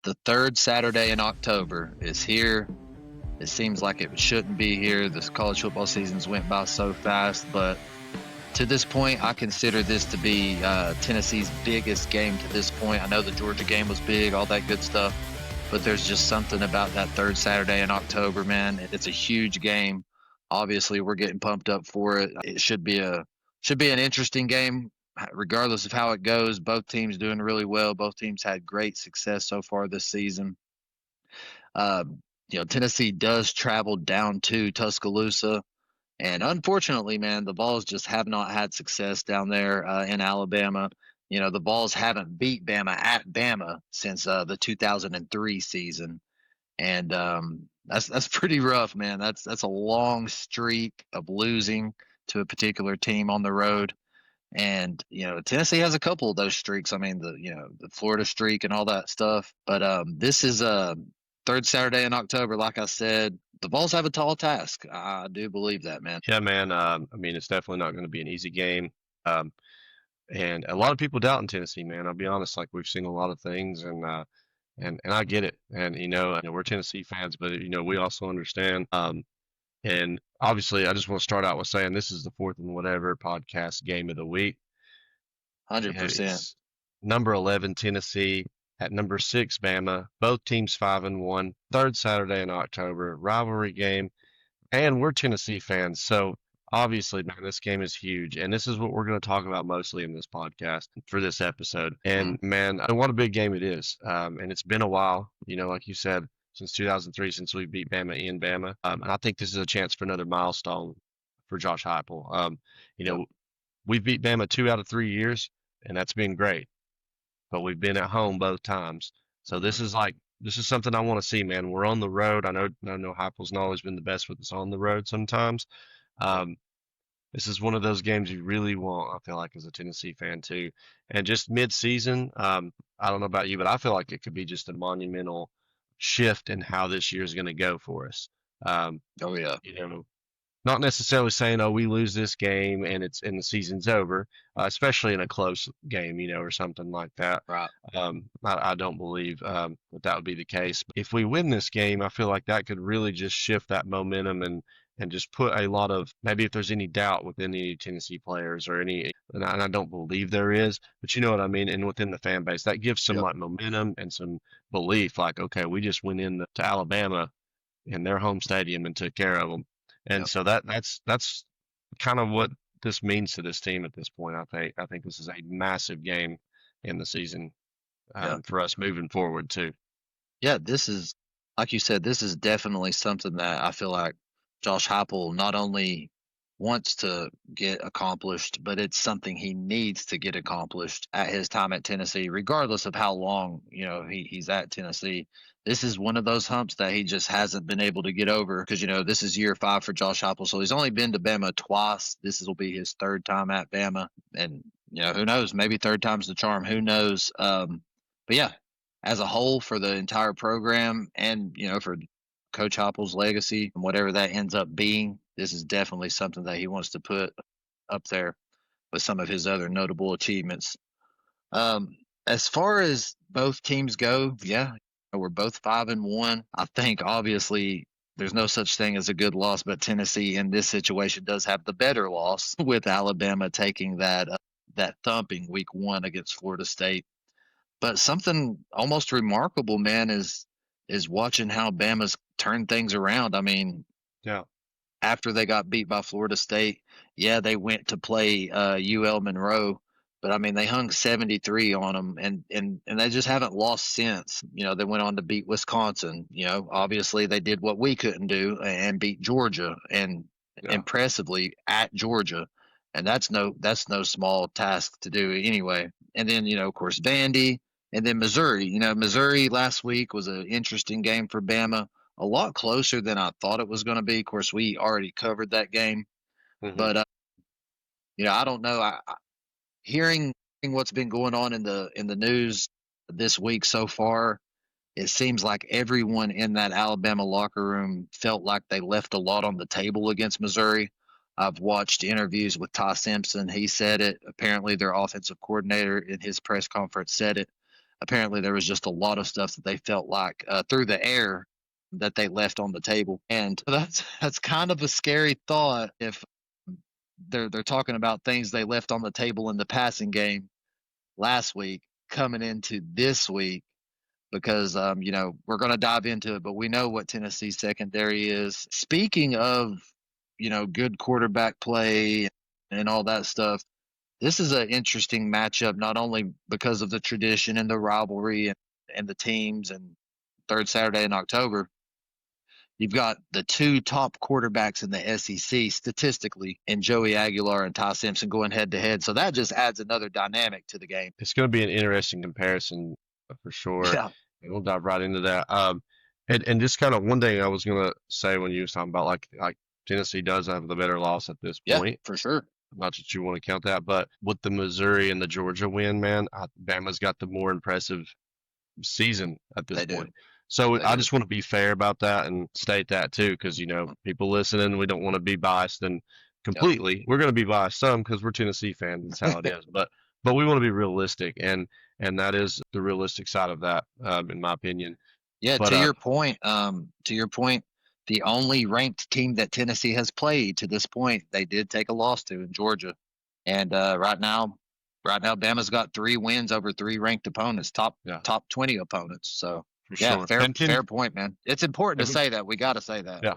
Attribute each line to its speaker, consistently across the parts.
Speaker 1: The third Saturday in October is here. It seems like it shouldn't be here. This college football season's went by so fast, but to this point, I consider this to be Tennessee's biggest game to this point. I know the Georgia game was big, all that good stuff, but there's just something about that third Saturday in October, man. It's a huge game. Obviously, we're getting pumped up for it. It should be an interesting game, regardless of how it goes. Both teams doing really well. Both teams had great success so far this season. Uh, Tennessee does travel down to Tuscaloosa. And unfortunately, man, the Vols just have not had success down there in Alabama. The Vols haven't beat Bama at Bama since the 2003 season, and that's pretty rough, man. That's a long streak of losing to a particular team on the road. And Tennessee has a couple of those streaks. I mean, the Florida streak and all that stuff. But this is third Saturday in October. Like I said, the Vols have a tall task. I do believe that, man.
Speaker 2: Yeah, man. I mean, it's definitely not going to be an easy game. Um, and a lot of people doubt in Tennessee, man. I'll be honest. Like we've seen a lot of things, and I get it. And we're Tennessee fans, but we also understand. And obviously, I just want to start out with saying this is the fourth and whatever podcast game of the week.
Speaker 1: 100%.
Speaker 2: It's number 11 Tennessee at number 6 Bama. Both teams 5-1. Third Saturday in October, rivalry game, and we're Tennessee fans, so obviously, man, this game is huge, and this is what we're going to talk about mostly in this podcast for this episode. And man, what a big game it is. And it's been a while, like you said, since 2003, since we beat Bama in Bama. And I think this is a chance for another milestone for Josh Heupel. We've beat Bama 2 out of 3 years, and that's been great. But we've been at home both times. So this is something I want to see, man. We're on the road. I know Heupel's not always been the best with us on the road sometimes. Um, this is one of those games you really want, I feel like, as a Tennessee fan too. And just mid-season, I don't know about you, but I feel like it could be just a monumental shift in how this year is going to go for us.
Speaker 1: Oh yeah.
Speaker 2: Not necessarily saying, oh, we lose this game and the season's over, especially in a close game, or something like that.
Speaker 1: Right.
Speaker 2: I don't believe that would be the case. If we win this game, I feel like that could really just shift that momentum and just put a lot of, maybe if there's any doubt within any Tennessee players or and I don't believe there is, but you know what I mean, and within the fan base, that gives some like momentum and some belief, like, okay, we just went in to Alabama in their home stadium and took care of them. And so that's kind of what this means to this team at this point. I think this is a massive game in the season for us moving forward too.
Speaker 1: Yeah, this is, like you said, this is definitely something that I feel like Josh Heupel not only wants to get accomplished, but it's something he needs to get accomplished at his time at Tennessee, regardless of how long he's at Tennessee. This is one of those humps that he just hasn't been able to get over because this is year 5 for Josh Heupel, so he's only been to Bama twice. This will be his third time at Bama, and who knows? Maybe third time's the charm. Who knows? But yeah, as a whole for the entire program, and for Coach Heupel's legacy and whatever that ends up being, this is definitely something that he wants to put up there with some of his other notable achievements. As far as both teams go, yeah, we're both 5-1. I think obviously there's no such thing as a good loss, but Tennessee in this situation does have the better loss with Alabama taking that thumping week 1 against Florida State. But something almost remarkable, man, is watching how Bama's turned things around. I mean,
Speaker 2: yeah.
Speaker 1: After they got beat by Florida State, yeah, they went to play UL Monroe, but I mean they hung 73 on them, and they just haven't lost since. They went on to beat Wisconsin. Obviously they did what we couldn't do and beat Georgia, and impressively at Georgia, and that's no small task to do anyway. And then of course Vandy, and then Missouri. Missouri last week was an interesting game for Bama. A lot closer than I thought it was going to be. Of course, we already covered that game, but I don't know. Hearing what's been going on in the news this week so far, it seems like everyone in that Alabama locker room felt like they left a lot on the table against Missouri. I've watched interviews with Ty Simpson. He said it. Apparently, their offensive coordinator in his press conference said it. apparently there was just a lot of stuff that they felt like through the air that they left on the table, and that's kind of a scary thought if they're talking about things they left on the table in the passing game last week coming into this week because we're going to dive into it, but we know what Tennessee's secondary is. Speaking of good quarterback play and all that stuff, this is an interesting matchup not only because of the tradition and the rivalry and the teams and third Saturday in October. You've got the two top quarterbacks in the SEC statistically in Joey Aguilar and Ty Simpson going head to head. So that just adds another dynamic to the game.
Speaker 2: It's going to be an interesting comparison for sure.
Speaker 1: Yeah.
Speaker 2: And we'll dive right into that. And just kind of one thing I was going to say when you was talking about like Tennessee does have the better loss at this point.
Speaker 1: Yeah, for sure.
Speaker 2: Not that you want to count that, but with the Missouri and the Georgia win, man, Bama's got the more impressive season at this point. So I just want to be fair about that and state that too, because people listening, we don't want to be biased and completely. Yep. We're going to be biased some because we're Tennessee fans. That's how it is. But we want to be realistic, and that is the realistic side of that, in my opinion.
Speaker 1: Yeah. But, to your point, the only ranked team that Tennessee has played to this point, they did take a loss to in Georgia, and right now, Bama's got 3 wins over 3 ranked opponents, top 20 opponents. So. Yeah,
Speaker 2: sure.
Speaker 1: fair point, man. It's important to say that. We got to say that.
Speaker 2: Yeah,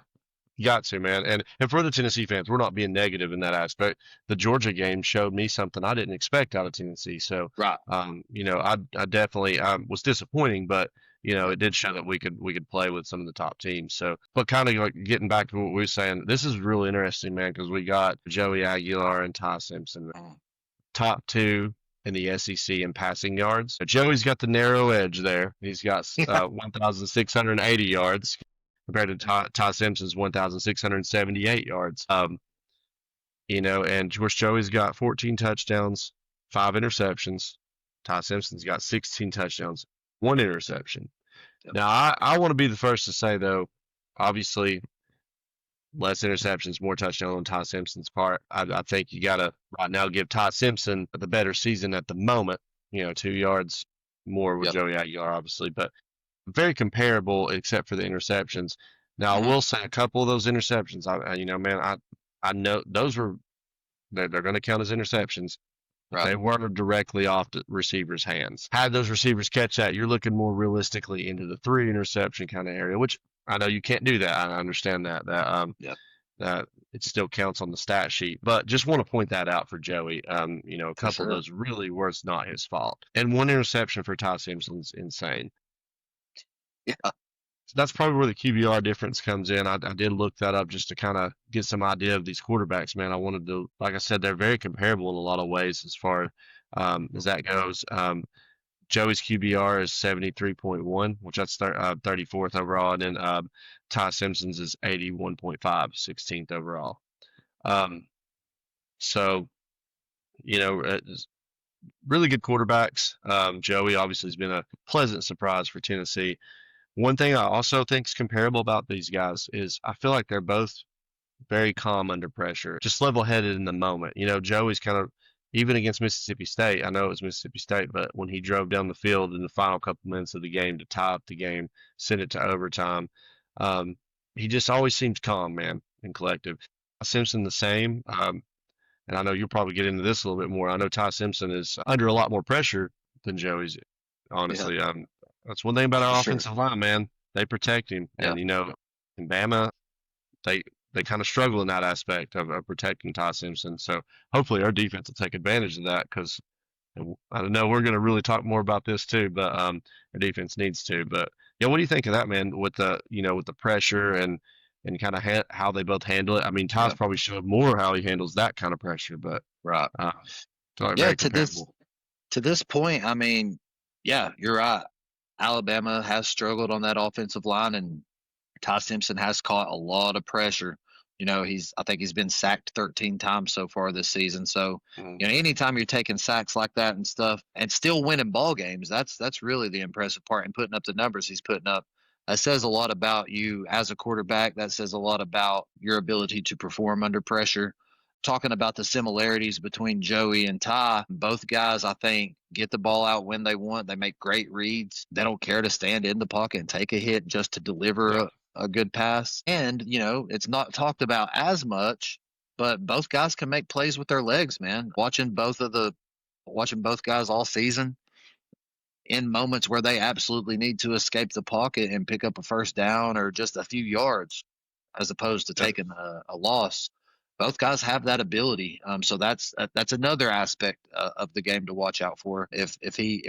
Speaker 2: you got to, man. And for the Tennessee fans, we're not being negative in that aspect. The Georgia game showed me something I didn't expect out of Tennessee. So,
Speaker 1: right.
Speaker 2: I definitely was disappointing, but it did show that we could play with some of the top teams. So, but kind of like getting back to what we were saying, this is really interesting, man, because we got Joey Aguilar and Ty Simpson, top 2 in the SEC in passing yards. Joey's got the narrow edge there. He's got 1,680 yards compared to Ty Simpson's 1,678 yards. And of course Joey's got 14 touchdowns, 5 interceptions. Ty Simpson's got 16 touchdowns, 1 interception. Yep. Now I want to be the first to say though, obviously less interceptions, more touchdowns on Ty Simpson's part. I think you got to right now give Ty Simpson the better season at the moment. 2 yards more with Joey Aguilar, obviously, but very comparable except for the interceptions. Now, I will say a couple of those interceptions, I know those they're going to count as interceptions. Right. They weren't directly off the receiver's hands. Had those receivers catch that, you're looking more realistically into the 3 interception kind of area, which I know you can't do that. I understand that that it still counts on the stat sheet, but just want to point that out for Joey. A couple of those really were not his fault, and 1 interception for Ty Simpson's insane. Yeah, so that's probably where the QBR difference comes in. I did look that up just to kind of get some idea of these quarterbacks. Man, I wanted to, like I said, they're very comparable in a lot of ways as far as that goes. Joey's QBR is 73.1, which that's 34th overall, and then Ty Simpson's is 81.5, 16th overall. So, really good quarterbacks. Joey obviously has been a pleasant surprise for Tennessee. One thing I also think is comparable about these guys is I feel like they're both very calm under pressure, just level-headed in the moment. Joey's kind of, even against Mississippi State, I know it was Mississippi State, but when he drove down the field in the final couple minutes of the game to tie up the game, send it to overtime, he just always seems calm, man, and collective. Simpson the same, and I know you'll probably get into this a little bit more. I know Ty Simpson is under a lot more pressure than Joey's, honestly. Yeah. That's one thing about our offensive line, man. They protect him, and in Bama, they kind of struggle in that aspect of protecting Ty Simpson. So hopefully our defense will take advantage of that because I don't know, we're going to really talk more about this too, but our defense needs to. But what do you think of that, man? With the with the pressure and kind of how they both handle it. I mean, Ty's probably showed more how he handles that kind of pressure, but
Speaker 1: right. To this point, I mean, you're right. Alabama has struggled on that offensive line, and Ty Simpson has caught a lot of pressure. I think he's been sacked 13 times so far this season. So, anytime you're taking sacks like that and stuff and still winning ball games, that's really the impressive part, and putting up the numbers he's putting up. That says a lot about you as a quarterback. That says a lot about your ability to perform under pressure. talking about the similarities between Joey and Ty, both guys, I think, get the ball out when they want. They make great reads. They don't care to stand in the pocket and take a hit just to deliver
Speaker 2: Yeah.
Speaker 1: a good pass. And, it's not talked about as much, but both guys can make plays with their legs, man. Watching both guys all season in moments where they absolutely need to escape the pocket and pick up a first down or just a few yards as opposed to
Speaker 2: Yeah.
Speaker 1: taking a loss. Both guys have that ability, so that's another aspect of the game to watch out for. If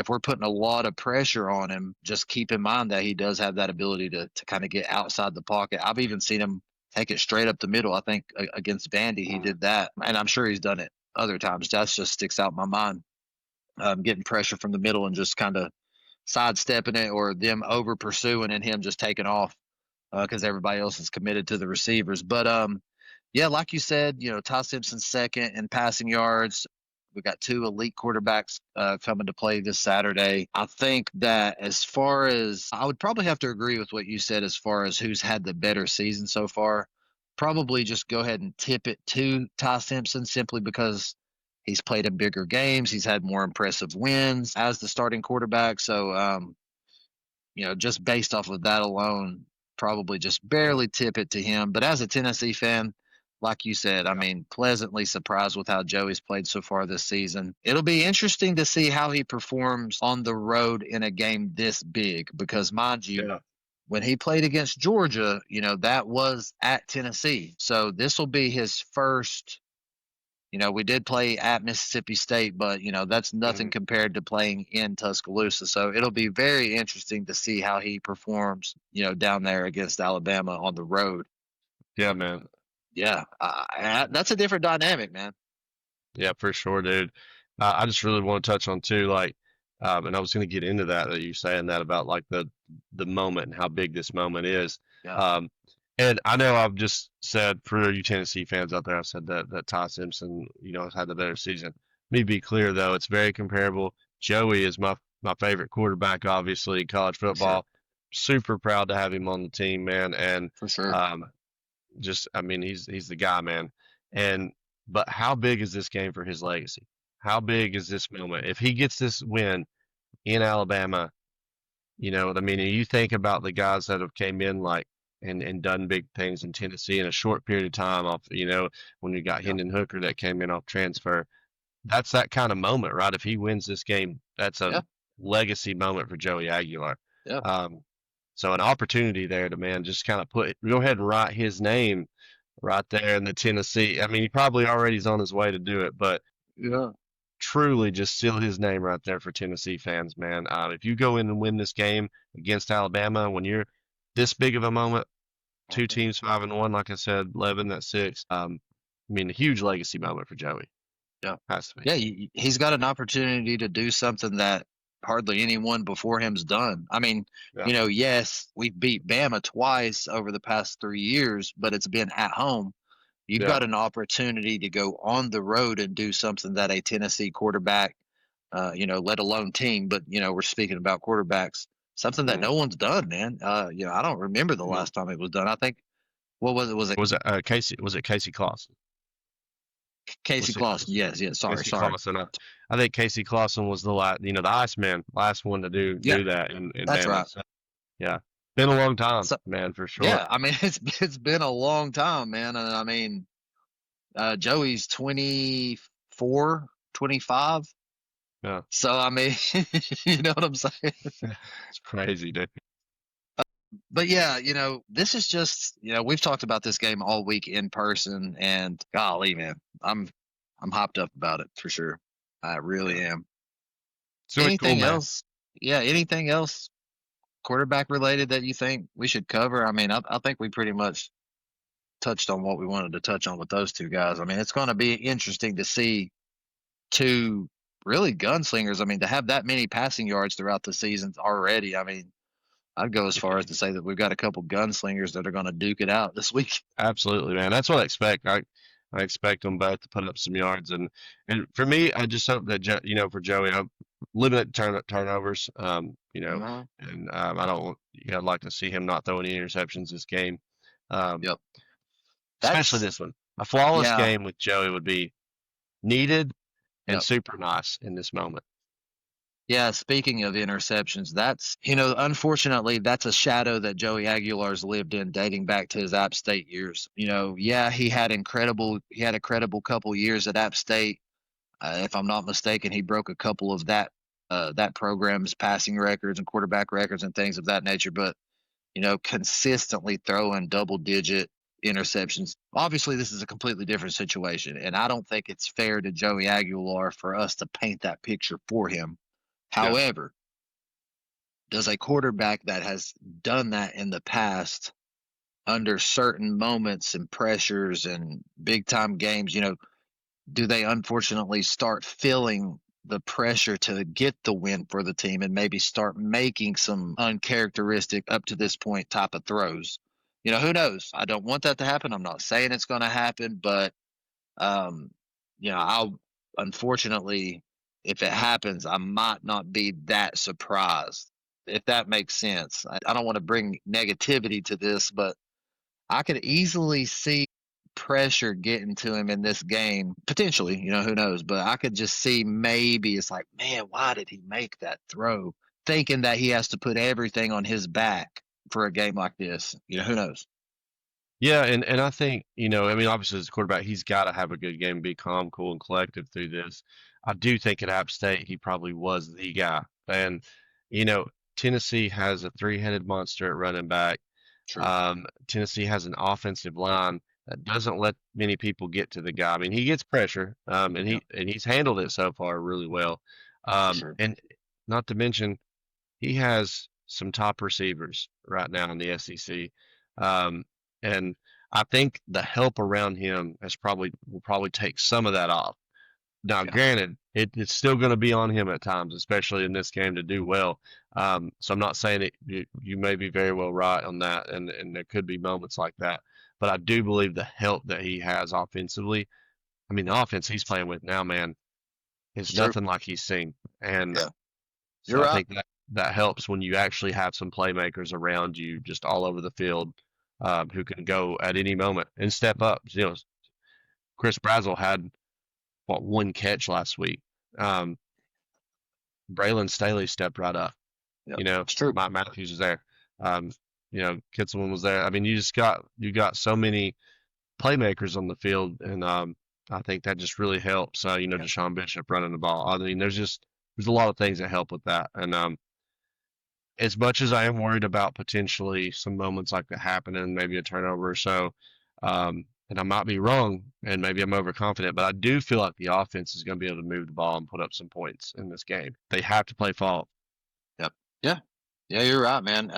Speaker 1: we're putting a lot of pressure on him, just keep in mind that he does have that ability to kind of get outside the pocket. I've even seen him take it straight up the middle. I think against Vandy he did that, and I'm sure he's done it other times. That just sticks out in my mind. Getting pressure from the middle and just kind of sidestepping it, or them over pursuing and him just taking off because everybody else is committed to the receivers. But yeah, like you said, Ty Simpson's second in passing yards. We got two elite quarterbacks coming to play this Saturday. I think that as far as I would probably have to agree with what you said as far as who's had the better season so far. Probably just go ahead and tip it to Ty Simpson simply because he's played in bigger games. He's had more impressive wins as the starting quarterback. So, just based off of that alone, probably just barely tip it to him. But as a Tennessee fan, like you said, I
Speaker 2: Yeah.
Speaker 1: mean, pleasantly surprised with how Joey's played so far this season. It'll be interesting to see how he performs on the road in a game this big because, mind you,
Speaker 2: Yeah.
Speaker 1: when he played against Georgia, that was at Tennessee. So this will be his first. We did play at Mississippi State, but that's nothing
Speaker 2: Mhm.
Speaker 1: compared to playing in Tuscaloosa. So it'll be very interesting to see how he performs, down there against Alabama on the road.
Speaker 2: Yeah, man.
Speaker 1: Yeah, that's a different dynamic, man.
Speaker 2: Yeah, for sure, dude. I just really want to touch on too, like, and I was going to get into that you saying that about like the moment and how big this moment is.
Speaker 1: Yeah,
Speaker 2: Um, and I know I've just said for you Tennessee fans out there, I've said that Ty Simpson, has had the better season. Let me be clear though, it's very comparable. Joey is my favorite quarterback, obviously, in college
Speaker 1: for sure,
Speaker 2: football. Super proud to have him on the team, man. And
Speaker 1: for sure.
Speaker 2: um, I mean, he's the guy, man. And but how big is this game for his legacy? How big is this moment? If he gets this win in Alabama, what I mean? And you think about the guys that have came in like and done big things in Tennessee in a short period of time off, when you got
Speaker 1: Yeah,
Speaker 2: Hendon Hooker that came in off transfer. That's that kind of moment, right? If he wins this game, that's a
Speaker 1: yeah,
Speaker 2: legacy moment for Joey Aguilar.
Speaker 1: yeah,
Speaker 2: Um, so an opportunity there to man just kind of go ahead and write his name right there in the Tennessee. I mean, he probably already is on his way to do it, but
Speaker 1: yeah.
Speaker 2: truly just seal his name right there for Tennessee fans, man. If you go in and win this game against Alabama when you're this big of a moment, two
Speaker 1: Mhm.
Speaker 2: teams 5-1, like I said, 11 at 6. I mean, a huge legacy moment for Joey.
Speaker 1: Yeah.
Speaker 2: Has to be.
Speaker 1: Yeah, he's got an opportunity to do something that hardly anyone before him's done. I mean,
Speaker 2: Yeah.
Speaker 1: yes, we've beat Bama twice over the past 3 years, but it's been at home. You've
Speaker 2: Yeah.
Speaker 1: got an opportunity to go on the road and do something that a Tennessee quarterback, let alone team, but we're speaking about quarterbacks, something that
Speaker 2: Mm.
Speaker 1: no one's done, man. I don't remember the
Speaker 2: No.
Speaker 1: last time it was done. I think what was it? Was it
Speaker 2: Was it Casey? Was it Casey Clausen?
Speaker 1: Casey
Speaker 2: Was it
Speaker 1: Clausen? Yes, yes. Sorry,
Speaker 2: Casey
Speaker 1: sorry.
Speaker 2: Clausen? I think Casey Clausen was the last, the Iceman, last one to
Speaker 1: Yeah,
Speaker 2: do that in
Speaker 1: that's
Speaker 2: Bama.
Speaker 1: right.
Speaker 2: So, yeah, been a long time,
Speaker 1: So,
Speaker 2: man, for sure.
Speaker 1: yeah, I mean it's been a long time, man, and I mean Joey's 24, 25.
Speaker 2: Yeah,
Speaker 1: So I mean, you know what I'm saying?
Speaker 2: it's crazy, dude.
Speaker 1: But yeah, this is just, we've talked about this game all week in person, and golly, man, I'm hopped up about it for sure. I
Speaker 2: Yeah,
Speaker 1: really am.
Speaker 2: it's really cool,
Speaker 1: Anything
Speaker 2: man.
Speaker 1: else? Yeah, anything else quarterback related that you think we should cover? I mean, I think we pretty much touched on what we wanted to touch on with those two guys. I mean, it's going to be interesting to see two really gunslingers. I mean, to have that many passing yards throughout the season already. I mean, I'd go as far as to say that we've got a couple gunslingers that are going to duke it out this week.
Speaker 2: Absolutely, man. That's what I expect. I expect them both to put up some yards, and for me, I just hope that for Joey, I limit turnovers.
Speaker 1: Uh-huh.
Speaker 2: And I don't. I'd like to see him not throw any interceptions this game, um,
Speaker 1: Yep.
Speaker 2: especially
Speaker 1: That's
Speaker 2: this one. A flawless
Speaker 1: Yeah.
Speaker 2: game with Joey would be needed and
Speaker 1: Yep.
Speaker 2: super nice in this moment.
Speaker 1: Yeah, speaking of interceptions, unfortunately, that's a shadow that Joey Aguilar's lived in dating back to his App State years. Yeah, he had a credible couple years at App State. If I'm not mistaken, he broke a couple of that program's passing records and quarterback records and things of that nature. But consistently throwing double digit interceptions. Obviously, this is a completely different situation, and I don't think it's fair to Joey Aguilar for us to paint that picture for him.
Speaker 2: Yeah.
Speaker 1: However, does a quarterback that has done that in the past under certain moments and pressures and big time games, do they unfortunately start feeling the pressure to get the win for the team and maybe start making some uncharacteristic up to this point type of throws? Who knows? I don't want that to happen. I'm not saying it's going to happen, but um, I'll unfortunately, if it happens, I might not be that surprised, if that makes sense. I don't want to bring negativity to this, but I could easily see pressure getting to him in this game, potentially, who knows? But I could just see maybe it's like, man, why did he make that throw? Thinking that he has to put everything on his back for a game like this. Who knows?
Speaker 2: Yeah, and I think, I mean, obviously as a quarterback, he's got to have a good game, be calm, cool, and collective through this. I do think at App State he probably was the guy. And, you know, Tennessee has a three-headed monster at running back.
Speaker 1: True.
Speaker 2: Tennessee has an offensive line that doesn't let many people get to the guy. I mean, he gets pressure, and
Speaker 1: Yeah,
Speaker 2: he's handled it so far really well.
Speaker 1: for sure.
Speaker 2: And not to mention he has some top receivers right now in the SEC. Um, and I think the help around him will probably take some of that off. Now,
Speaker 1: Yeah,
Speaker 2: granted, it's still going to be on him at times, especially in this game to do well. So I'm not saying you may be very well right on that, and there could be moments like that. But I do believe the help that he has offensively. I mean, the offense he's playing with now, man, is
Speaker 1: it's true.
Speaker 2: nothing like he's seen. And
Speaker 1: Yeah,
Speaker 2: so
Speaker 1: you're
Speaker 2: I
Speaker 1: right.
Speaker 2: think that helps when you actually have some playmakers around you, just all over the field, who can go at any moment and step up. Chris Brazzell had what one catch last week. Um, Braylon Staley stepped right up.
Speaker 1: Yeah, it's true.
Speaker 2: Mike Matthews was there. Um, Kitselman was there. I mean, you got so many playmakers on the field, and I think that just really helps.
Speaker 1: Yeah,
Speaker 2: Deshaun Bishop running the ball. I mean, there's a lot of things that help with that, and as much as I am worried about potentially some moments like that happening, maybe a turnover or so, and I might be wrong, and maybe I'm overconfident, but I do feel like the offense is going to be able to move the ball and put up some points in this game. They have to play fall.
Speaker 1: yeah, yeah, yeah. You're right, man.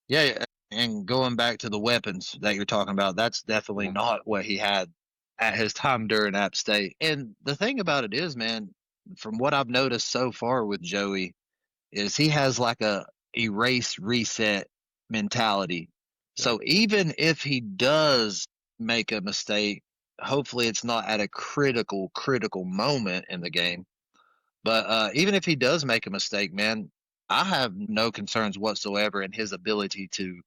Speaker 1: Yeah, yeah, and going back to the weapons that you're talking about, that's definitely
Speaker 2: Yeah,
Speaker 1: not what he had at his time during App State. And the thing about it is, man, from what I've noticed so far with Joey, is he has like a erase reset mentality.
Speaker 2: yeah,
Speaker 1: So even if he does make a mistake, hopefully it's not at a critical moment in the game. But even if he does make a mistake, man, I have no concerns whatsoever in his ability to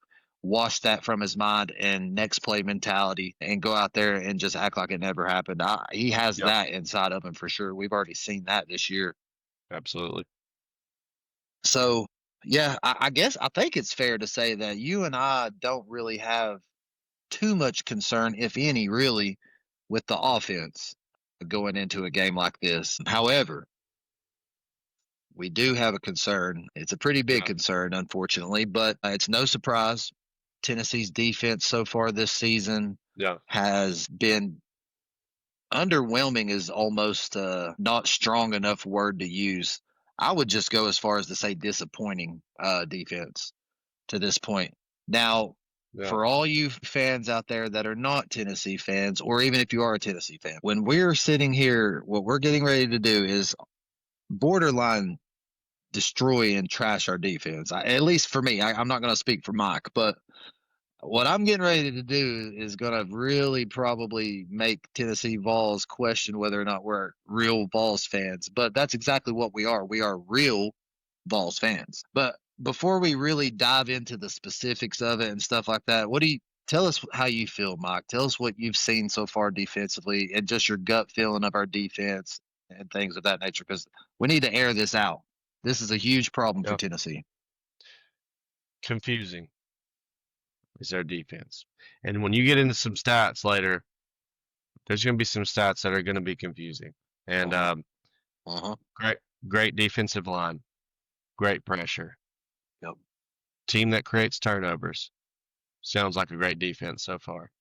Speaker 1: wash that from his mind and next play mentality and go out there and just act like it never happened. He has
Speaker 2: yeah,
Speaker 1: that inside of him for sure. We've already seen that this year.
Speaker 2: absolutely.
Speaker 1: So, yeah, I guess I think it's fair to say that you and I don't really have too much concern, if any, really, with the offense going into a game like this. However, we do have a concern. It's a pretty big
Speaker 2: Yeah,
Speaker 1: concern, unfortunately, but it's no surprise. Tennessee's defense so far this season
Speaker 2: yeah,
Speaker 1: has been underwhelming, is almost not strong enough word to use. I would just go as far as to say disappointing defense to this point. Now,
Speaker 2: yeah,
Speaker 1: for all you fans out there that are not Tennessee fans, or even if you are a Tennessee fan, when we're sitting here, what we're getting ready to do is borderline destroy and trash our defense. At least for me, I'm not going to speak for Mike, but what I'm getting ready to do is going to really probably make Tennessee Vols question whether or not we're real Vols fans. But that's exactly what we are. We are real Vols fans. But before we really dive into the specifics of it and stuff like that, Tell us how you feel, Mike. Tell us what you've seen so far defensively and just your gut feeling of our defense and things of that nature, because we need to air this out. This is a huge problem for
Speaker 2: Yeah.
Speaker 1: Tennessee.
Speaker 2: Confusing is their defense. And when you get into some stats later, there's going to be some stats that are going to be confusing. And
Speaker 1: Uh-huh. Uh-huh.
Speaker 2: great defensive line, great pressure,
Speaker 1: Yep.
Speaker 2: team that creates turnovers. Sounds like a great defense so far.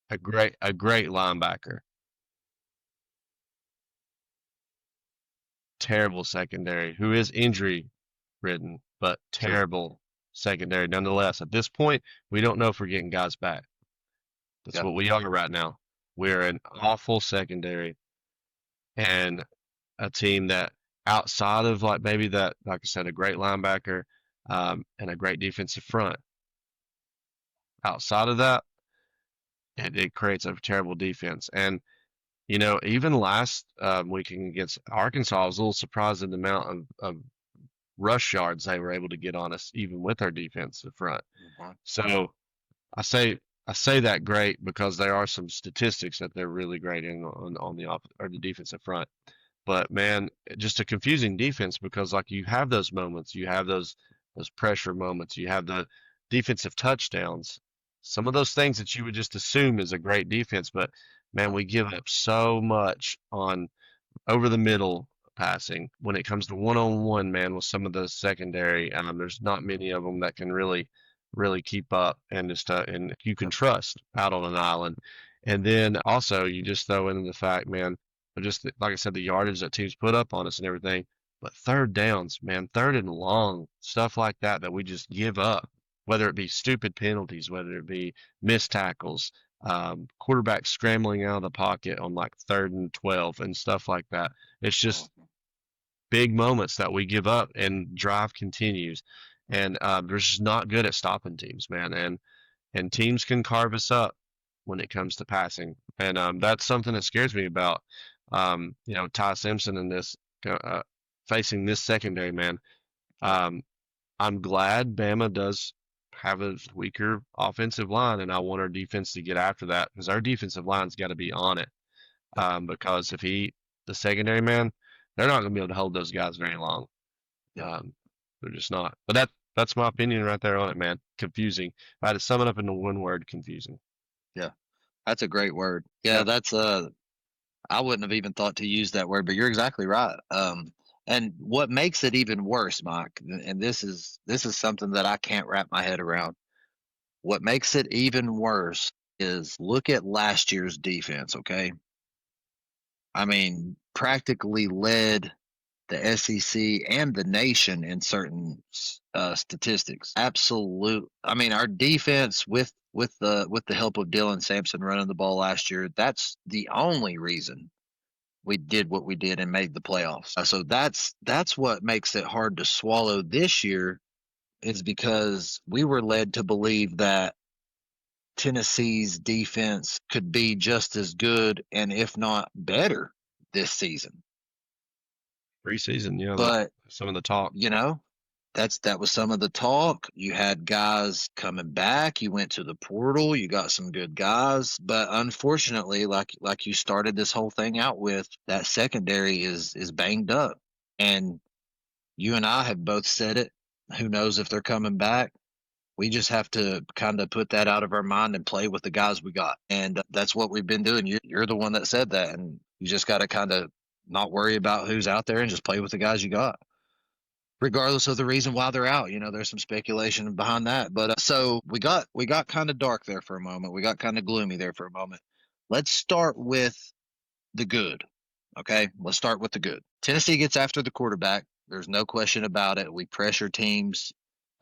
Speaker 2: A great linebacker. Terrible secondary, who is injury ridden, but
Speaker 1: Sure.
Speaker 2: terrible secondary nonetheless. At this point, we don't know if we're getting guys back. That's
Speaker 1: Yep.
Speaker 2: what we are right now. We're an awful secondary and a team that outside of like maybe that, like I said, a great linebacker and a great defensive front. Outside of that, it creates a terrible defense. And even last weekend against Arkansas, I was a little surprised at the amount of rush yards they were able to get on us, even with our defensive front.
Speaker 1: Uh-huh.
Speaker 2: So I say I say that great because there are some statistics that they're really great in on the off or the defensive front. But man, just a confusing defense because like you have those moments, you have those pressure moments, you have the defensive touchdowns. Some of those things that you would just assume is a great defense, but man, we give up so much on over the middle passing. When it comes to one-on-one, man, with some of the secondary, there's not many of them that can really keep up and just and you can
Speaker 1: Yep.
Speaker 2: trust out on an island. And then also you just throw in the fact, man, just like I said, the yardage that teams put up on us and everything. But third downs, man, third and long, stuff like that we just give up, whether it be stupid penalties, whether it be missed tackles, quarterback scrambling out of the pocket on like third and 12 and stuff like that. It's just
Speaker 1: Uh-huh.
Speaker 2: big moments that we give up and drive continues. And they're just not good at stopping teams, man. And teams can carve us up when it comes to passing. And that's something that scares me about, Ty Simpson and this facing this secondary, man. Um, I'm glad Bama does have a weaker offensive line, and I want our defense to get after that because our defensive line's got to be on it.
Speaker 1: Yep.
Speaker 2: Because if the secondary man, they're not going to be able to hold those guys very long.
Speaker 1: Yep.
Speaker 2: Um, they're just not. But that's my opinion right there on it, man. Confusing. If I had to sum it up into one word, confusing.
Speaker 1: Yeah. That's a great word. Yeah,
Speaker 2: Yeah.
Speaker 1: that's I wouldn't have even thought to use that word, but you're exactly right. And what makes it even worse, Mike, and this is something that I can't wrap my head around. What makes it even worse is look at last year's defense, okay? I mean, practically led the SEC and the nation in certain statistics. Absolute. I mean, our defense with the help of Dylan Sampson running the ball last year, that's the only reason we did what we did and made the playoffs. So that's what makes it hard to swallow this year is because we were led to believe that Tennessee's defense could be just as good and if not better this season.
Speaker 2: Preseason,
Speaker 1: But,
Speaker 2: some of the talk.
Speaker 1: you know, that was some of the talk. You had guys coming back, you went to the portal, you got some good guys, but unfortunately, like you started this whole thing out with, that secondary is banged up. And you and I have both said it. Who knows if they're coming back? We just have to kind of put that out of our mind and play with the guys we got. And that's what we've been doing. You're the one that said that. And you just got to kind of not worry about who's out there and just play with the guys you got, regardless of the reason why they're out. There's some speculation behind that. But so we got kind of dark there for a moment. We got kind of gloomy there for a moment. Let's start with the good. Okay, let's start with the good. Tennessee gets after the quarterback. There's no question about it. We pressure teams.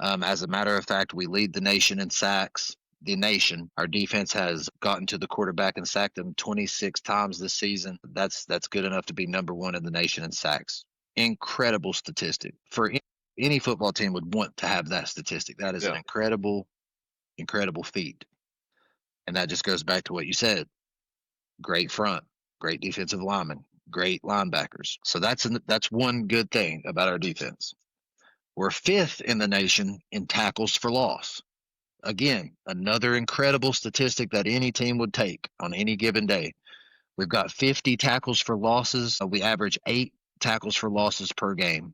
Speaker 1: As a matter of fact, we lead the nation in sacks. The nation. Our defense has gotten to the quarterback and sacked him 26 times this season. That's good enough to be number one in the nation in sacks. Incredible statistic for any football team would want to have that statistic. That is an
Speaker 2: Yeah.
Speaker 1: incredible feat. And that just goes back to what you said. Great front, great defensive linemen, great linebackers. So that's one good thing about our defense. We're fifth in the nation in tackles for loss. again, another incredible statistic that any team would take on any given day. We've got 50 tackles for losses. We average 8 tackles for losses per game.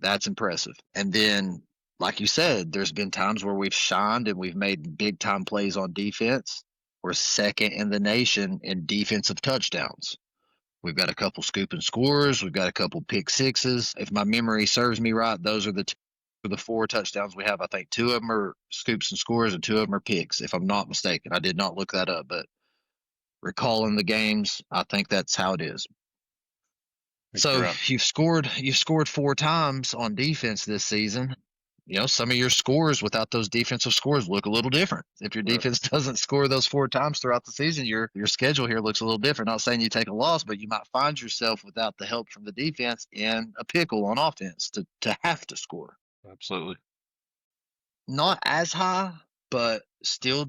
Speaker 1: That's impressive. And then, like you said, there's been times where we've shined and we've made big time plays on defense. We're second in the nation in defensive touchdowns. We've got a couple scoop and scores. We've got a couple pick sixes. If my memory serves me right, those are the 4 touchdowns we have. I think 2 of them are scoops and scores and 2 of them are picks, if I'm not mistaken. I did not look that up, but recalling the games, I think that's how it is. So you've scored 4 times on defense this season. Some of your scores without those defensive scores look a little different. If your defense doesn't score those 4 times throughout the season, your schedule here looks a little different. Not saying you take a loss, but you might find yourself without the help from the defense in a pickle on offense to have to score.
Speaker 2: Absolutely.
Speaker 1: Not as high, but still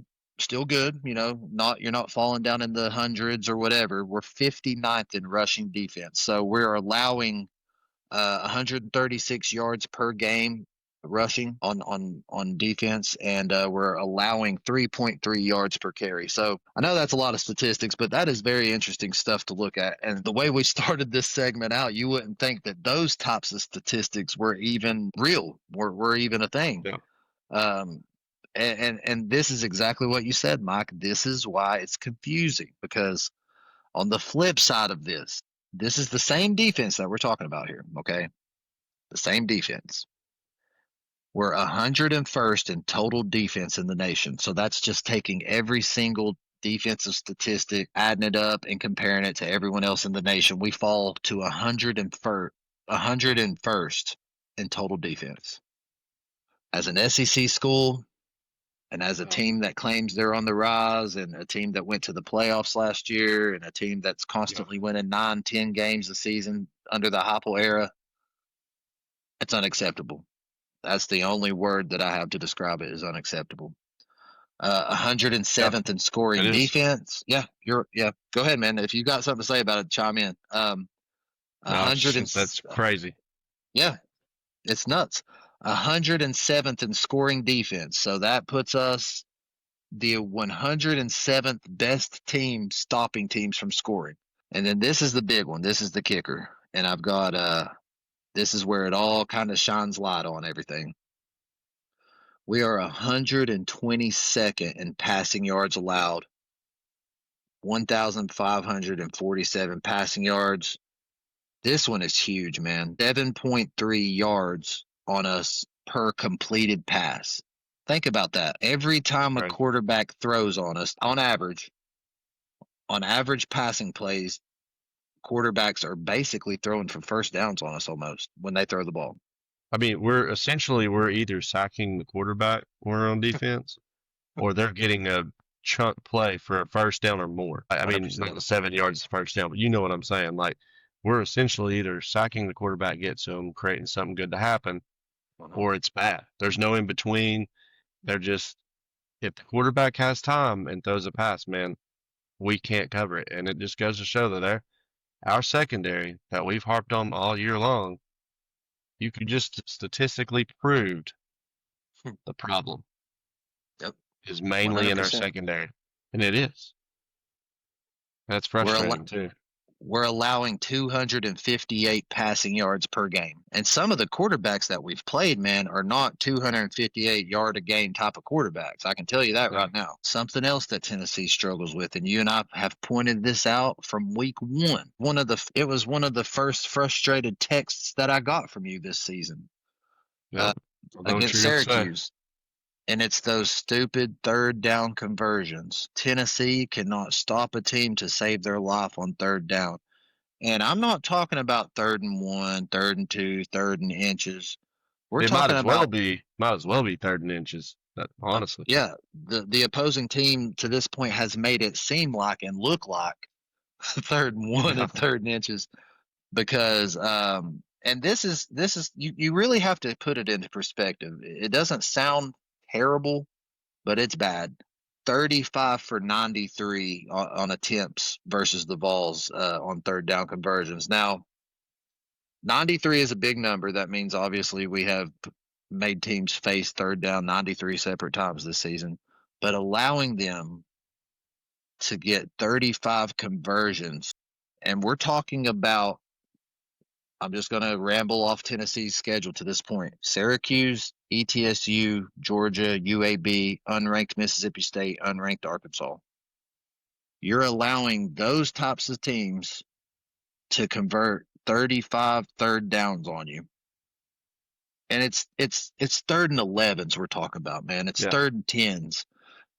Speaker 1: good. You're not falling down in the hundreds or whatever. We're 59th in rushing defense, so we're allowing 136 yards per game rushing on defense, and we're allowing 3.3 yards per carry. So I know that's a lot of statistics, but that is very interesting stuff to look at. And the way we started this segment out, you wouldn't think that those types of statistics were even real, were even a thing.
Speaker 2: Yeah.
Speaker 1: And this is exactly what you said, Mike. This is why it's confusing, because on the flip side of this is the same defense that we're talking about here, okay? The same defense. We're 101st in total defense in the nation. So that's just taking every single defensive statistic, adding it up, and comparing it to everyone else in the nation. We fall to 101st in total defense. As an SEC school, and as a team that claims they're on the rise, and a team that went to the playoffs last year, and a team that's constantly winning 9-10 games a season under the Heupel era, it's unacceptable. That's the only word that I have to describe it, is unacceptable. 107th in scoring defense. Yeah, go ahead, man. If you got something to say about it, chime in.
Speaker 2: That's crazy.
Speaker 1: Yeah, it's nuts. 107th in scoring defense. So that puts us the 107th best team stopping teams from scoring. And then this is the big one. This is the kicker. And I've got this is where it all kind of shines light on everything. We are 122nd in passing yards allowed. 1,547 passing yards. This one is huge, man. 7.3 yards on us per completed pass. Think about that. Every time a quarterback throws on us, on average passing plays, quarterbacks are basically throwing for first downs on us almost when they throw the ball.
Speaker 2: I mean, we're either sacking the quarterback when we're on defense, or they're getting a chunk play for a first down or more. I mean, it's not the 7 yards first down, but you know what I'm saying. Like, we're essentially either sacking the quarterback, gets them, creating something good to happen, or it's bad. There's no in between. They're just, if the quarterback has time and throws a pass, man, we can't cover it. And it just goes to show that our secondary that we've harped on all year long, you could just statistically proved the problem.
Speaker 1: Yep.
Speaker 2: Is mainly 100%. In our secondary. And it is. That's frustrating too.
Speaker 1: We're allowing 258 passing yards per game. And some of the quarterbacks that we've played, man, are not 258 yard a game type of quarterbacks. I can tell you that right now. Something else that Tennessee struggles with, and you and I have pointed this out from week one. It was one of the first frustrated texts that I got from you this season. Against Syracuse. And it's those stupid third down conversions. Tennessee cannot stop a team to save their life on third down. And I'm not talking about 3rd and 1, 3rd and 2, 3rd and inches.
Speaker 2: It might as well be 3rd and inches, honestly.
Speaker 1: Yeah, the opposing team to this point has made it seem like and look like 3rd and 1 and 3rd and inches, because and this is you really have to put it into perspective. It doesn't sound terrible, but it's bad. 35 for 93 on attempts versus the Vols on third down conversions. Now, 93 is a big number. That means obviously we have made teams face third down 93 separate times this season, but allowing them to get 35 conversions. And we're talking about, I'm just going to ramble off Tennessee's schedule to this point: Syracuse, ETSU, Georgia, UAB, unranked Mississippi State, unranked Arkansas. You're allowing those types of teams to convert 35 third downs on you. And it's third and 11s we're talking about, man. It's
Speaker 2: Yeah.
Speaker 1: third and 10s.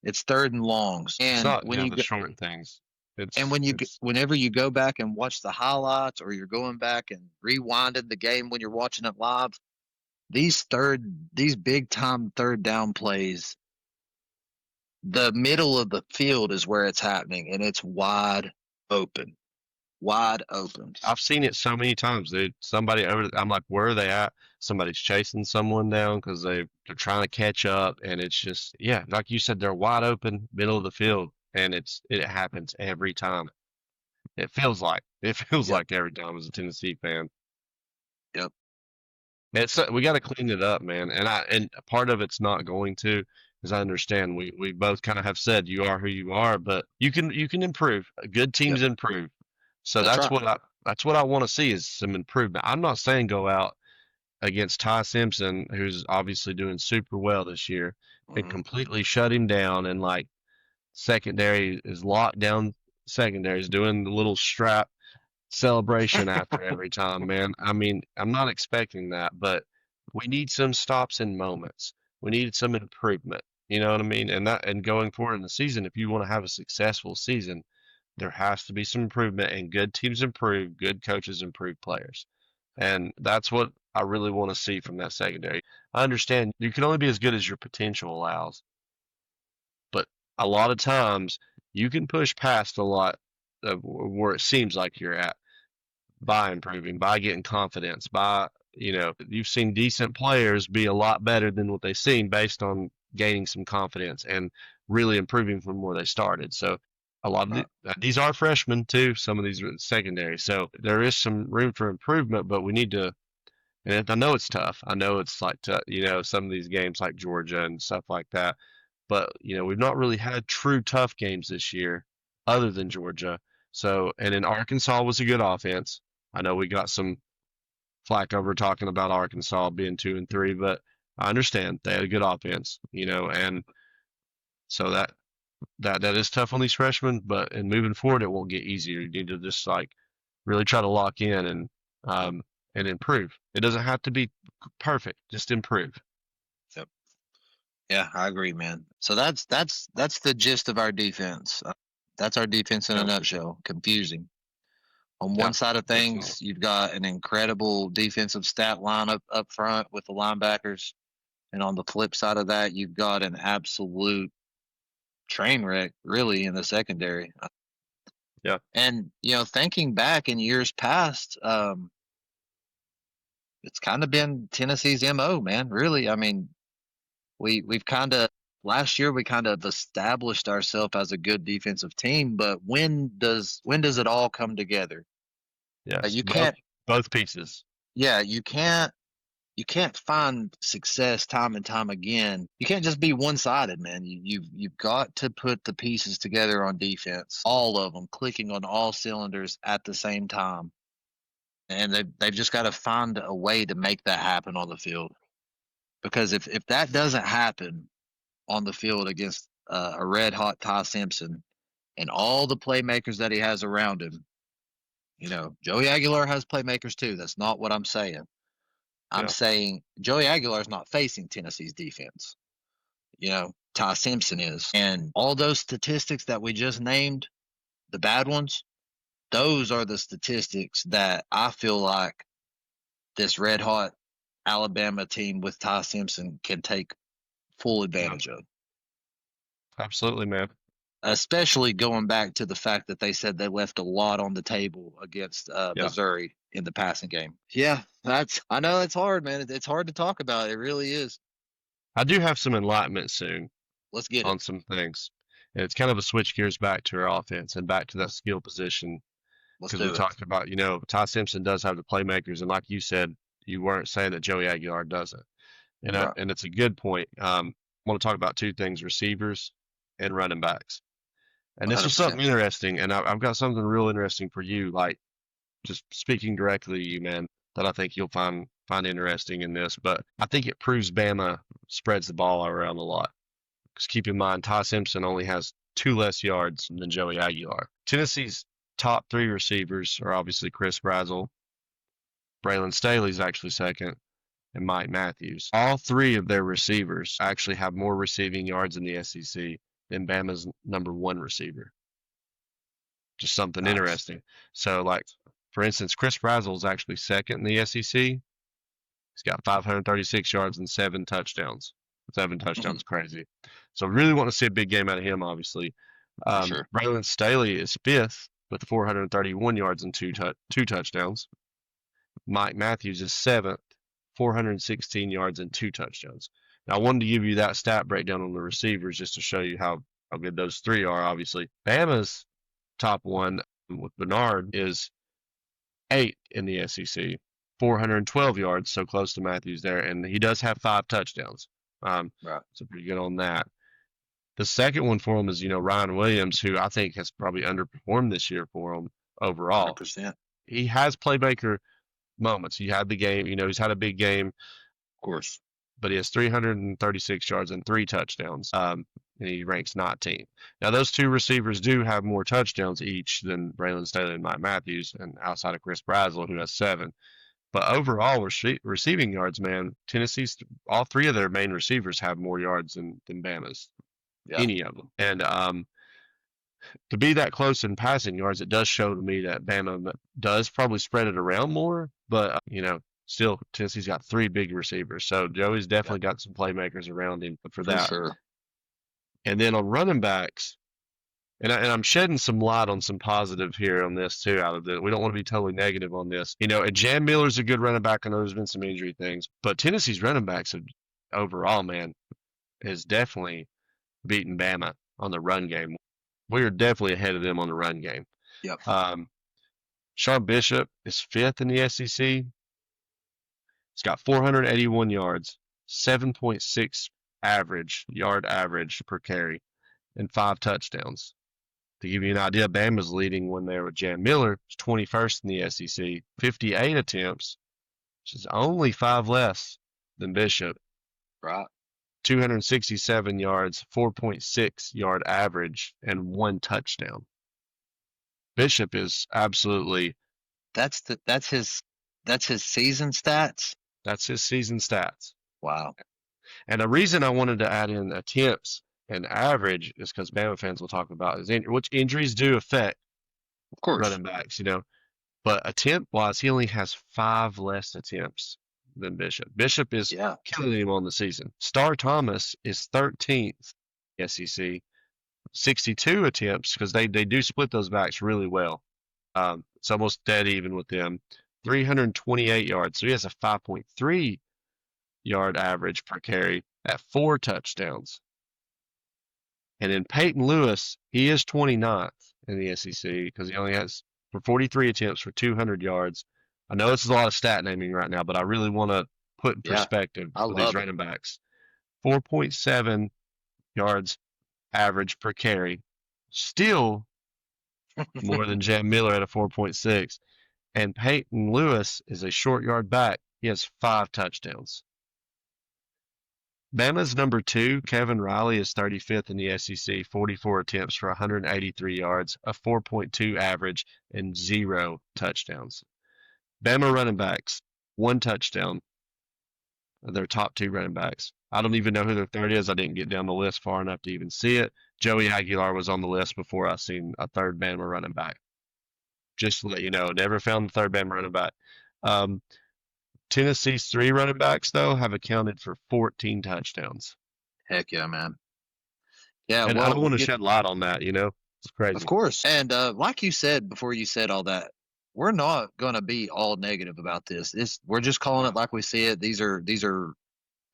Speaker 1: It's third and longs.
Speaker 2: It's
Speaker 1: And
Speaker 2: not,
Speaker 1: when you
Speaker 2: the
Speaker 1: go,
Speaker 2: short things.
Speaker 1: and
Speaker 2: It's
Speaker 1: whenever you go back and watch the highlights, or you're going back and rewinding the game when you're watching it live, these big time third down plays, the middle of the field is where it's happening, and it's open, wide open.
Speaker 2: I've seen it so many times, dude. Somebody I'm like, where are they at? Somebody's chasing someone down because they're trying to catch up, and it's just, yeah, like you said, they're wide open, middle of the field, and it happens every time. It feels
Speaker 1: Yep,
Speaker 2: like every time as a Tennessee fan.
Speaker 1: yep,
Speaker 2: It's we got to clean it up, man. And part of it's not going to, because I understand we both kind of have said you are who you are, but you can improve. Good
Speaker 1: yep.
Speaker 2: teams improve. So
Speaker 1: That's right.
Speaker 2: that's what I want to see is some improvement. I'm not saying go out against Ty Simpson, who's obviously doing super well this year, and
Speaker 1: Hmm.
Speaker 2: completely shut him down, and like secondary is locked down. Secondary is doing the little strap celebration after every time, man. I mean, I'm not expecting that, but we need some stops and moments. We need some improvement. You know what I mean? And going forward in the season, if you want to have a successful season, there has to be some improvement, and good teams improve, good coaches improve players. And that's what I really want to see from that secondary. I understand you can only be as good as your potential allows, but a lot of times you can push past a lot of where it seems like you're at by improving, by getting confidence, by, you've seen decent players be a lot better than what they seem based on gaining some confidence and really improving from where they started. So a lot of
Speaker 1: Right.
Speaker 2: these are freshmen too, some of these are secondary. So there is some room for improvement, but we need to, and I know it's tough. I know it's like, some of these games like Georgia and stuff like that. But, we've not really had true tough games this year other than Georgia. So, and then Arkansas was a good offense. I know we got some flack over talking about Arkansas being 2-3, but I understand they had a good offense, and so that is tough on these freshmen, but in moving forward, it won't get easier. You need to just like really try to lock in and improve. It doesn't have to be perfect, just improve.
Speaker 1: Yep. Yeah, I agree, man. So that's the gist of our defense. That's our defense in a
Speaker 2: Yeah,
Speaker 1: nutshell. Confusing. On
Speaker 2: yeah,
Speaker 1: one side of
Speaker 2: definitely.
Speaker 1: things, you've got an incredible defensive stat line up front with the linebackers, and on the flip side of that, you've got an absolute train wreck, really, in the secondary.
Speaker 2: Yeah,
Speaker 1: And thinking back in years past, it's kind of been Tennessee's MO, man. Really, I mean, we've kind of last year we kind of established ourselves as a good defensive team, but when does it all come together?
Speaker 2: yes,
Speaker 1: You can't,
Speaker 2: both pieces.
Speaker 1: yeah, you can't find success time and time again. You can't just be one-sided, man. You've got to put the pieces together on defense, all of them clicking on all cylinders at the same time, and they've just got to find a way to make that happen on the field. Because if that doesn't happen on the field against a red hot Ty Simpson and all the playmakers that he has around him, Joey Aguilar has playmakers too. That's not what I'm saying. I'm
Speaker 2: Yeah,
Speaker 1: saying Joey Aguilar is not facing Tennessee's defense. Ty Simpson is. And all those statistics that we just named, the bad ones, those are the statistics that I feel like this red hot Alabama team with Ty Simpson can take full
Speaker 2: yeah,
Speaker 1: advantage of.
Speaker 2: absolutely, man.
Speaker 1: Especially going back to the fact that they said they left a lot on the table against
Speaker 2: Yeah,
Speaker 1: Missouri in the passing game. Yeah, I know it's hard, man. It's hard to talk about. It really is.
Speaker 2: I do have some enlightenment soon
Speaker 1: Let's get it.
Speaker 2: on some things. And it's kind of a switch gears back to our offense and back to that skill position
Speaker 1: Let's
Speaker 2: because we
Speaker 1: do it.
Speaker 2: talked about, Ty Simpson does have the playmakers, and like you said, you weren't saying that Joey Aguilar doesn't.
Speaker 1: Right.
Speaker 2: and it's a good point. I want to talk about two things: receivers and running backs. And this was
Speaker 1: 100%.
Speaker 2: something interesting, and I've got something real interesting for you. Like just speaking directly to you, man, that I think you'll find interesting in this. But I think it proves Bama spreads the ball around a lot. Because keep in mind, Ty Simpson only has two less yards than Joey Aguilar. Tennessee's top three receivers are obviously Chris Brazel, Braylon Staley's actually second, and Mike Matthews. All three of their receivers actually have more receiving yards in the SEC than Bama's number one receiver. Just something
Speaker 1: Nice.
Speaker 2: interesting. So, like, for instance, Chris Brazel is actually second in the SEC. He's got 536 yards and seven touchdowns. Seven touchdowns, crazy. So, really want to see a big game out of him, obviously.
Speaker 1: For sure.
Speaker 2: Braylon Staley is fifth with 431 yards and two touchdowns. Mike Matthews is seventh, 416 yards and two touchdowns. Now, I wanted to give you that stat breakdown on the receivers just to show you how good those three are, obviously. Bama's top one with Bernard is eighth in the SEC, 412 yards, so close to Matthews there, and he does have five touchdowns.
Speaker 1: Right.
Speaker 2: So pretty good on that. The second one for him is, Ryan Williams, who I think has probably underperformed this year for him overall.
Speaker 1: 100%. Of
Speaker 2: He has playmaker moments. He had the game, he's had a big game,
Speaker 1: course.
Speaker 2: but he has 336 yards and three touchdowns. And he ranks 19th. Now, those two receivers do have more touchdowns each than Braylon Staley and Mike Matthews, and outside of Chris Brazel, who has seven. But overall, receiving yards, man, Tennessee's all three of their main receivers have more yards than Bama's,
Speaker 1: Yeah.
Speaker 2: any of them. And to be that close in passing yards, it does show to me that Bama does probably spread it around more. But still, Tennessee's got three big receivers, so Joey's definitely got some playmakers around him for that.
Speaker 1: Sure.
Speaker 2: And then on running backs, and I'm shedding some light on some positive here on this too. Out of it, we don't want to be totally negative on this. And Jam Miller's a good running back. I know there's been some injury things, but Tennessee's running backs have, overall, man, has definitely beaten Bama on the run game. We are definitely ahead of them on the run game.
Speaker 1: Yep.
Speaker 2: Sean Bishop is fifth in the SEC. He's got 481 yards, 7.6 yard average per carry, and five touchdowns. To give you an idea, Bama's leading one there with Jam Miller, 21st in the SEC, 58 attempts, which is only five less than Bishop.
Speaker 1: Right.
Speaker 2: 267 yards, 4.6 yard average, and one touchdown. Bishop is absolutely.
Speaker 1: That's his season stats.
Speaker 2: That's his season stats.
Speaker 1: Wow.
Speaker 2: And the reason I wanted to add in attempts and average is because Bama fans will talk about which injuries do affect
Speaker 1: Of course.
Speaker 2: running backs, But attempt wise, he only has five less attempts than Bishop. Bishop is killing him on the season. Star Thomas is 13th SEC, 62 attempts because they do split those backs really well. It's almost dead even with them. 328 yards, so he has a 5.3 yard average per carry at four touchdowns. And then Peyton Lewis, he is 29th in the SEC because he only has for 43 attempts for 200 yards. I know this is a lot of stat naming right now, but I really want to put in perspective with these running backs. 4.7 yards average per carry, still more than Jam Miller at a 4.6. And Peyton Lewis is a short yard back. He has five touchdowns. Bama's number two, Kevin Riley, is 35th in the SEC, 44 attempts for 183 yards, a 4.2 average, and zero touchdowns. Bama running backs, one touchdown. Their top two running backs. I don't even know who their third is. I didn't get down the list far enough to even see it. Joey Aguilar was on the list before I seen a third Bama running back. Just to let you know, never found the third Bama running back. Tennessee's three running backs, though, have accounted for 14 touchdowns.
Speaker 1: Heck yeah, man. Yeah,
Speaker 2: and I don't want to shed light on that, It's crazy.
Speaker 1: Of course. And like you said before you said all that, we're not going to be all negative about this. We're just calling it like we see it. These are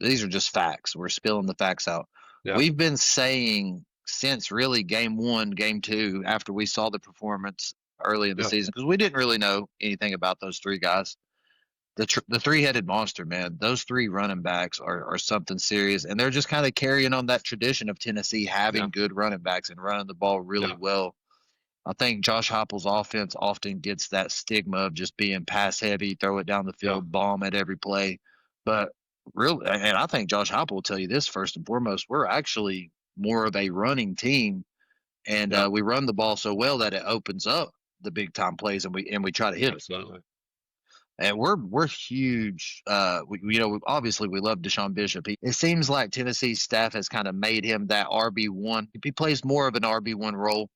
Speaker 1: just facts. We're spilling the facts out. Yeah. We've been saying since really game one, game two, after we saw the performance early in the season, because we didn't really know anything about those three guys. the three-headed monster, man. Those three running backs are something serious, and they're just kind of carrying on that tradition of Tennessee
Speaker 2: Yeah,
Speaker 1: having good running backs and running the ball really
Speaker 2: yeah,
Speaker 1: well. I think Josh Heupel's offense often gets that stigma of just being pass heavy, throw it down the
Speaker 2: yeah,
Speaker 1: field, bomb at every play. But really, and I think Josh Heupel will tell you this first and foremost: we're actually more of a running team, and
Speaker 2: yeah.
Speaker 1: we run the ball so well that it opens up the big time plays, and we try to hit it.
Speaker 2: Absolutely.
Speaker 1: And we're huge. Obviously we love Deshaun Bishop. It seems like Tennessee's staff has kind of made him that RB1. He plays more of an RB1 role.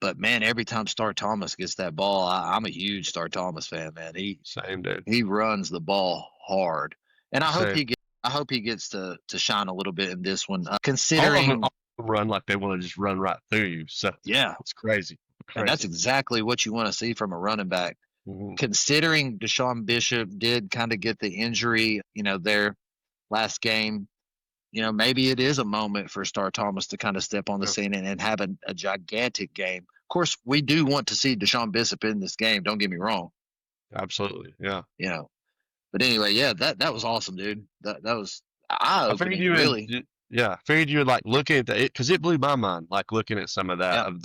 Speaker 1: But man, every time Star Thomas gets that ball, I'm a huge Star Thomas fan, man.
Speaker 2: Same, dude.
Speaker 1: He runs the ball hard, and
Speaker 2: Same.
Speaker 1: I hope he gets to shine a little bit in this one.
Speaker 2: All of them run like they want to just run right through you. So
Speaker 1: Yeah,
Speaker 2: it's crazy.
Speaker 1: and that's
Speaker 2: Crazy.
Speaker 1: exactly what you want to see from a running back.
Speaker 2: Hmm.
Speaker 1: Considering Deshaun Bishop did kind of get the injury, their last game, maybe it is a moment for Star Thomas to kind of step on the
Speaker 2: Yeah,
Speaker 1: scene and have a gigantic game. Of course, we do want to see Deshaun Bishop in this game. Don't get me wrong.
Speaker 2: absolutely. Yeah.
Speaker 1: you know. But anyway, yeah, that was awesome, dude. That was eye
Speaker 2: I figured
Speaker 1: opening,
Speaker 2: you would,
Speaker 1: really.
Speaker 2: yeah, I figured you would like looking at that because it blew my mind. Like looking at some of that
Speaker 1: Yeah,
Speaker 2: of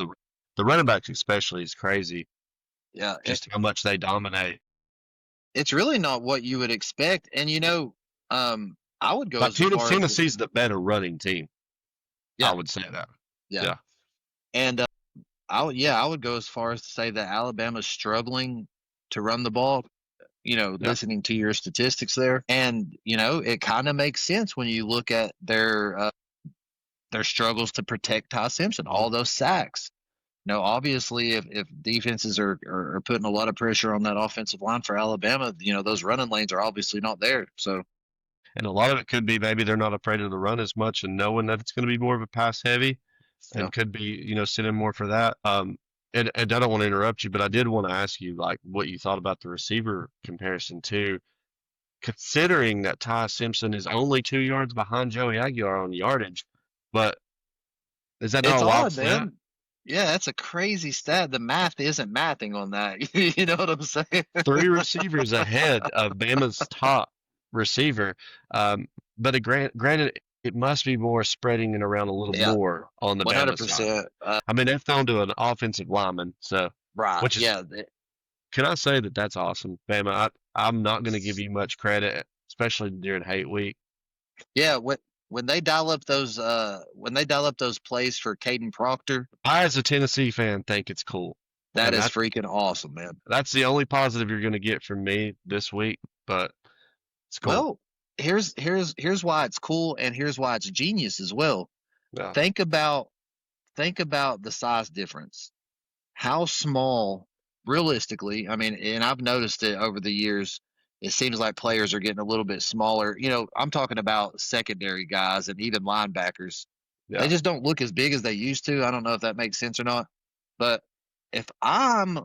Speaker 2: the running backs especially is crazy.
Speaker 1: yeah.
Speaker 2: Just how much they dominate.
Speaker 1: It's really not what you would expect, and I would go
Speaker 2: Like
Speaker 1: as far as
Speaker 2: Tennessee's the better running team. I
Speaker 1: yeah,
Speaker 2: would say that.
Speaker 1: yeah,
Speaker 2: Yeah.
Speaker 1: and I would go as far as to say that Alabama's struggling to run the ball.
Speaker 2: Yeah.
Speaker 1: Listening to your statistics there, and it kind of makes sense when you look at their struggles to protect Ty Simpson,
Speaker 2: Mhm.
Speaker 1: all those sacks. Obviously, if defenses are putting a lot of pressure on that offensive line for Alabama, those running lanes are obviously not there. So,
Speaker 2: And a lot of it could be maybe they're not afraid of the run as much and knowing that it's going to be more of a pass heavy
Speaker 1: yeah,
Speaker 2: and could be, sitting more for that. And I don't want to interrupt you, but I did want to ask you like what you thought about the receiver comparison too, considering that Ty Simpson is only 2 yards behind Joey Aguilar on yardage. But is that not
Speaker 1: it's
Speaker 2: a wild
Speaker 1: odd,
Speaker 2: stat?
Speaker 1: man. Yeah, that's a crazy stat. The math isn't mathing on that. You know what I'm saying?
Speaker 2: Three receivers ahead of Bama's top receiver. But granted, it must be more spreading it around a little
Speaker 1: Yeah,
Speaker 2: more on the Bama side.
Speaker 1: 100%.
Speaker 2: I mean, they've thrown to an offensive lineman, so
Speaker 1: Right.
Speaker 2: which is,
Speaker 1: Yeah.
Speaker 2: can I say that that's awesome, Bama? I'm not going to give you much credit, especially during hate week.
Speaker 1: Yeah. When they dial up those plays for Caden Proctor,
Speaker 2: I, as a Tennessee fan, think it's cool,
Speaker 1: that
Speaker 2: and
Speaker 1: is freaking awesome, man.
Speaker 2: that's the only positive you're going to get from me this week. But it's cool.
Speaker 1: Well, here's why it's cool, and here's why it's genius as well.
Speaker 2: Yeah,
Speaker 1: Think about think about the size difference. How small, realistically, I mean, and I've noticed it over the years, it seems like players are getting a little bit smaller. I'm talking about secondary guys and even linebackers. They
Speaker 2: yeah,
Speaker 1: just don't look as big as they used to. I don't know if that makes sense or not. But if I'm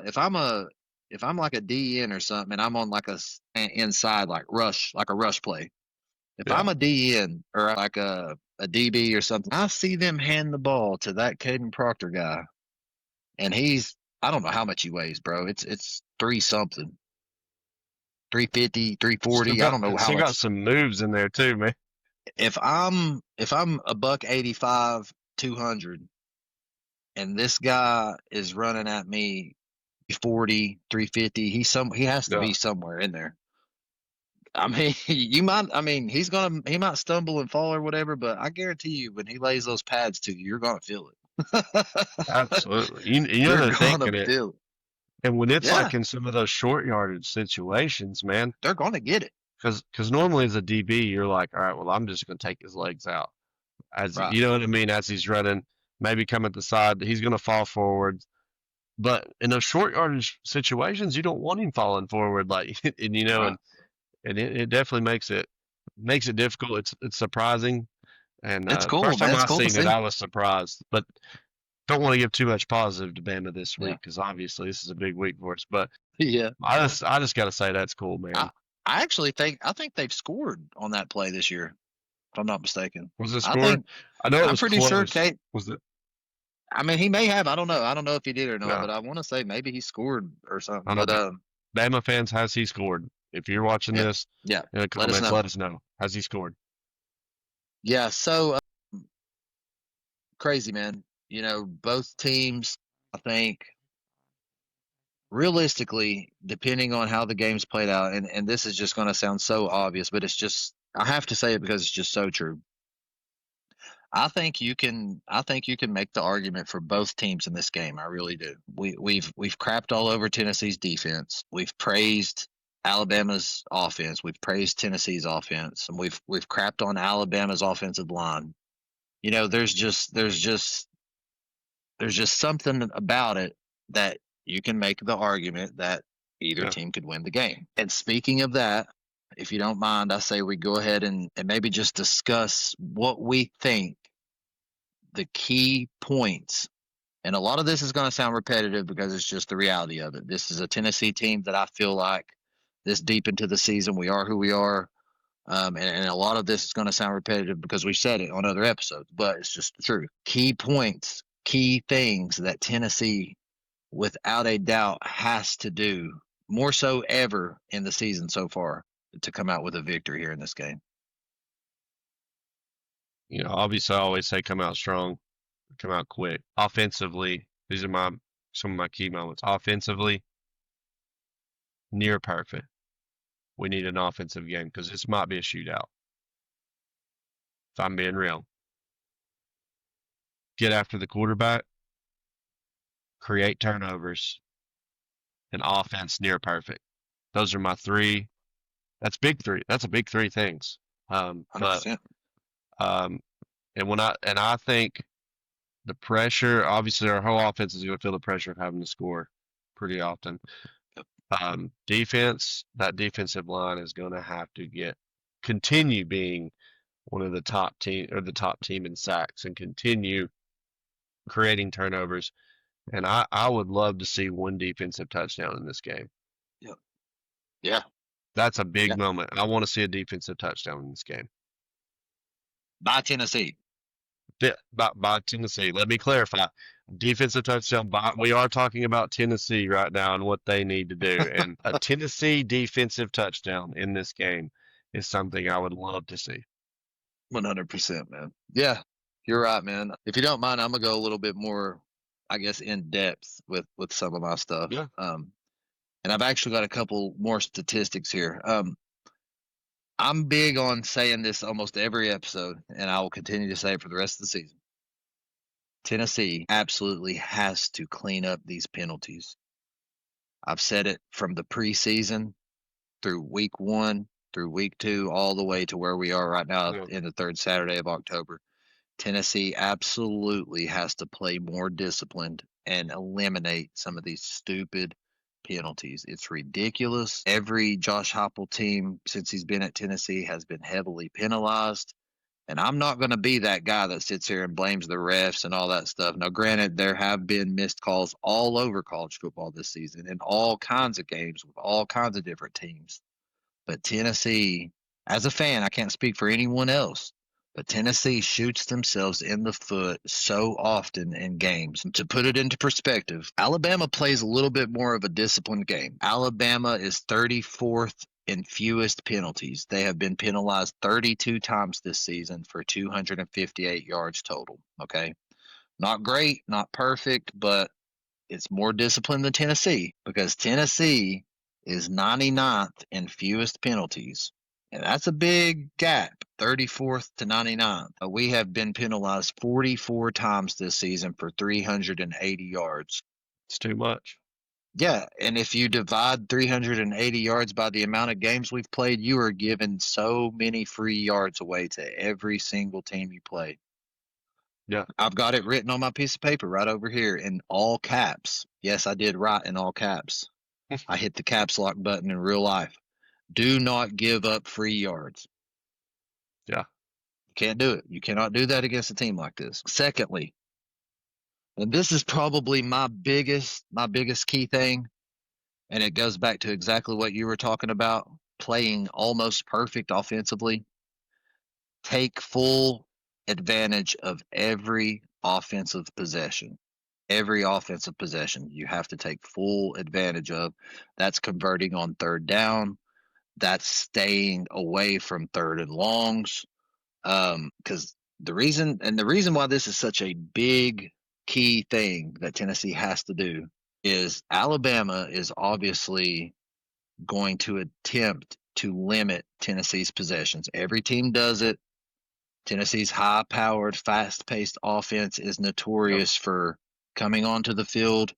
Speaker 1: if I'm a if I'm like a DN or something and I'm on like an inside like a rush play. If
Speaker 2: yeah.
Speaker 1: I'm a DN or like a DB or something, I see them hand the ball to that Caden Proctor guy, and I don't know how much he weighs, bro. It's three something, 350, three
Speaker 2: Still
Speaker 1: forty. I
Speaker 2: got
Speaker 1: don't know how
Speaker 2: still got
Speaker 1: much.
Speaker 2: some moves in there too, man.
Speaker 1: If I'm a buck 85, 200, and this guy is running at me 40, 350, he has to
Speaker 2: Yeah,
Speaker 1: be somewhere in there. I mean, he might stumble and fall or whatever, but I guarantee you, when he lays those pads to you, you're gonna feel it.
Speaker 2: absolutely. You know
Speaker 1: You're
Speaker 2: they're
Speaker 1: gonna
Speaker 2: thinking it,
Speaker 1: feel it.
Speaker 2: and when it's
Speaker 1: Yeah,
Speaker 2: like in some of those short yardage situations, man,
Speaker 1: they're gonna get it.
Speaker 2: because normally as a DB, you're like, all right, well, I'm just gonna take his legs out, as
Speaker 1: Right.
Speaker 2: you know what I mean, as he's running, maybe come at the side, he's gonna fall forward. But in those short yardage situations, you don't want him falling forward, like, and
Speaker 1: Right.
Speaker 2: and it definitely makes it difficult. It's surprising. And
Speaker 1: It's
Speaker 2: the
Speaker 1: cool,
Speaker 2: first
Speaker 1: man.
Speaker 2: time
Speaker 1: It's
Speaker 2: I
Speaker 1: cool to
Speaker 2: seen it,
Speaker 1: see.
Speaker 2: I was surprised. But don't want to give too much positive to Bama this
Speaker 1: Yeah.
Speaker 2: week because obviously this is a big week for us. But
Speaker 1: Yeah.
Speaker 2: I just got to say that's cool,
Speaker 1: I
Speaker 2: man.
Speaker 1: I actually think they've scored on that play this year, if I'm not mistaken.
Speaker 2: Was it
Speaker 1: I
Speaker 2: scored?
Speaker 1: think
Speaker 2: I know it
Speaker 1: I'm
Speaker 2: was
Speaker 1: pretty sure
Speaker 2: close.
Speaker 1: Kate.
Speaker 2: Was it?
Speaker 1: I mean, he may have. I don't know. I don't know if he did or not,
Speaker 2: No,
Speaker 1: but I want to say maybe he scored or
Speaker 2: I
Speaker 1: something.
Speaker 2: know.
Speaker 1: But
Speaker 2: Bama fans, has he scored? If you're watching
Speaker 1: Yeah.
Speaker 2: this
Speaker 1: Yeah.
Speaker 2: in the
Speaker 1: Let us
Speaker 2: comments,
Speaker 1: know.
Speaker 2: let us know. Has he scored?
Speaker 1: Yeah. So crazy, man. Both teams, I think, realistically, depending on how the game's played out, and this is just going to sound so obvious, but it's just, I have to say it because it's just so true. I think you can make the argument for both teams in this game. I really do. We've crapped all over Tennessee's defense. We've praised Alabama's offense. We've praised Tennessee's offense, and we've crapped on Alabama's offensive line. There's just something about it that you can make the argument that either
Speaker 2: Yeah.
Speaker 1: team could win the game. And speaking of that, if you don't mind, I say we go ahead and maybe just discuss what we think the key points. And a lot of this is going to sound repetitive because it's just the reality of it. This is a Tennessee team that I feel like this deep into the season, we are who we are. And a lot of this is going to sound repetitive because we've said it on other episodes, but it's just the truth. Key points, key things that Tennessee, without a doubt, has to do more so ever in the season so far to come out with a victory here in this game.
Speaker 2: Obviously, I always say come out strong, come out quick. Offensively, these are some of my key moments. Offensively, near perfect. We need an offensive game because this might be a shootout. If I'm being real, get after the quarterback, create turnovers, and offense near perfect. Those are my three. That's big three. That's a big three things. But
Speaker 1: 100%.
Speaker 2: um, and I think the pressure. Obviously, our whole offense is going to feel the pressure of having to score pretty often. Defense. That defensive line is going to have to continue being one of the top team or the top team in sacks and continue creating turnovers. And I would love to see one defensive touchdown in this game.
Speaker 1: Yep. Yeah.
Speaker 2: That's a big
Speaker 1: Yeah.
Speaker 2: moment. I want to see a defensive touchdown in this game.
Speaker 1: By Tennessee.
Speaker 2: By Tennessee. Let me clarify. Defensive touchdown we are talking about Tennessee right now and what they need to do. And a Tennessee defensive touchdown in this game is something I would love to see.
Speaker 1: 100%, man. Yeah, you're right, man. If you don't mind, I'm gonna go a little bit more, I guess, in depth with some of my stuff.
Speaker 2: Yeah.
Speaker 1: And I've actually got a couple more statistics here. I'm big on saying this almost every episode, and I will continue to say it for the rest of the season. Tennessee absolutely has to clean up these penalties. I've said it from the preseason through week 1, through week 2, all the way to where we are right now
Speaker 2: Yeah.
Speaker 1: in the third Saturday of October. Tennessee absolutely has to play more disciplined and eliminate some of these stupid penalties. It's ridiculous. Every Josh Heupel team since he's been at Tennessee has been heavily penalized. And I'm not going to be that guy that sits here and blames the refs and all that stuff. Now, granted, there have been missed calls all over college football this season in all kinds of games with all kinds of different teams. But Tennessee, as a fan, I can't speak for anyone else, but Tennessee shoots themselves in the foot so often in games. To put it into perspective, Alabama plays a little bit more of a disciplined game. Alabama is 34th in fewest penalties. They have been penalized 32 times this season for 258 yards total. Okay. Not great, not perfect, but it's more disciplined than Tennessee because Tennessee is 99th in fewest penalties. And that's a big gap, 34th to 99th. We have been penalized 44 times this season for 380 yards.
Speaker 2: It's too much.
Speaker 1: Yeah, and if you divide 380 yards by the amount of games we've played, you are giving so many free yards away to every single team you play.
Speaker 2: Yeah.
Speaker 1: I've got it written on my piece of paper right over here in all caps. Yes, I did write in all caps. I hit the caps lock button in real life. Do not give up free yards.
Speaker 2: Yeah.
Speaker 1: You can't do it. You cannot do that against a team like this. Secondly, and this is probably my biggest key thing, and it goes back to exactly what you were talking about, playing almost perfect offensively. Take full advantage of every offensive possession. Every offensive possession you have to take full advantage of. That's converting on third down. That's staying away from third and longs. Because the reason why this is such a big key thing that Tennessee has to do is Alabama is obviously going to attempt to limit Tennessee's possessions. Every team does it. Tennessee's high powered, fast paced offense is
Speaker 2: Yep.
Speaker 1: notorious for coming onto the field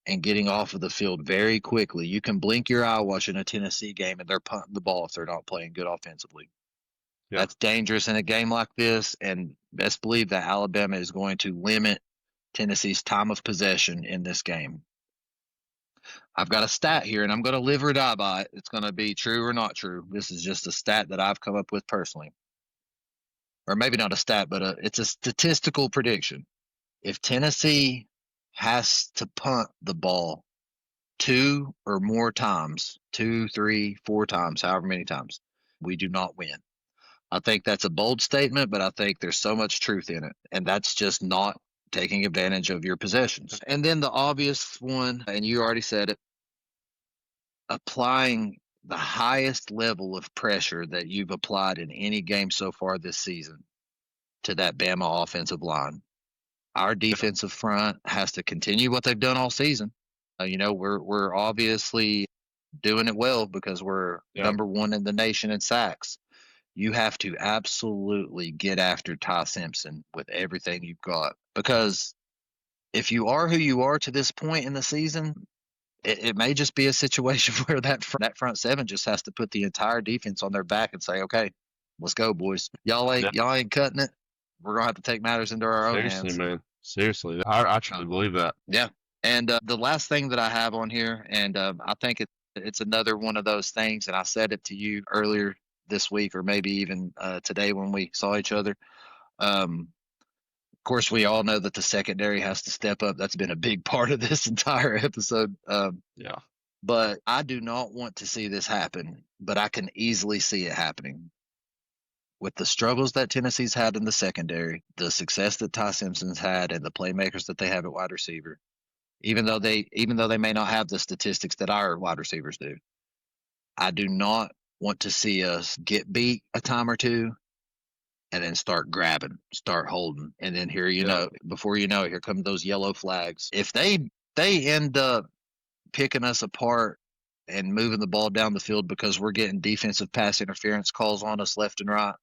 Speaker 1: and getting off of the field very quickly. You can blink your eye watching a Tennessee game and they're punting the ball if they're not playing good offensively.
Speaker 2: Yeah.
Speaker 1: That's dangerous in a game like this, and best believe that Alabama is going to limit Tennessee's time of possession in this game. I've got a stat here, and I'm going to live or die by it. It's going to be true or not true. This is just a stat that I've come up with personally, or maybe not a stat, but it's a statistical prediction. If Tennessee has to punt the ball two or more times, two, three, four times, however many times, we do not win. I think that's a bold statement, but I think there's so much truth in it. And that's just not taking advantage of your possessions. And then the obvious one, and you already said it, applying the highest level of pressure that you've applied in any game so far this season to that Bama offensive line. Our defensive front has to continue what they've done all season. We're obviously doing it well because we're
Speaker 2: Yep.
Speaker 1: number one in the nation in sacks. You have to absolutely get after Ty Simpson with everything you've got. Because if you are who you are to this point in the season, it may just be a situation where that front seven just has to put the entire defense on their back and say, "Okay, let's go, boys.
Speaker 2: Yeah.
Speaker 1: Y'all ain't cutting it. We're gonna have to take matters into our own
Speaker 2: Seriously,
Speaker 1: hands."
Speaker 2: man. Seriously. I truly believe that.
Speaker 1: Yeah. And the last thing that I have on here, and I think it's another one of those things, and I said it to you earlier this week, or maybe even today when we saw each other. Of course, we all know that the secondary has to step up. That's been a big part of this entire episode.
Speaker 2: Yeah.
Speaker 1: But I do not want to see this happen, but I can easily see it happening. With the struggles that Tennessee's had in the secondary, the success that Ty Simpson's had, and the playmakers that they have at wide receiver, even though they may not have the statistics that our wide receivers do, I do not want to see us get beat a time or two and then start grabbing, start holding, and then
Speaker 2: Yep.
Speaker 1: before you know it, here come those yellow flags. If they end up picking us apart and moving the ball down the field because we're getting defensive pass interference calls on us left and right,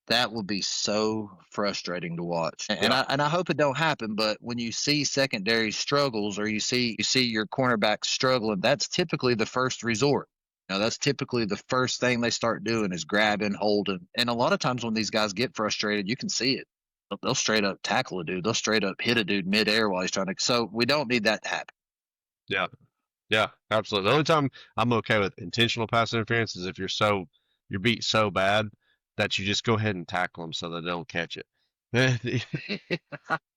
Speaker 1: that will be so frustrating to watch. And
Speaker 2: Yeah.
Speaker 1: I hope it don't happen, but when you see secondary struggles or you see your cornerbacks struggling, that's typically the first resort. That's typically the first thing they start doing is grabbing, holding. And a lot of times when these guys get frustrated, you can see it. They'll straight up tackle a dude. They'll straight up hit a dude midair while he's trying to. So we don't need that to happen.
Speaker 2: Yeah. Yeah. Absolutely. The only time I'm okay with intentional pass interference is if you're beat so bad that you just go ahead and tackle them so they don't catch it.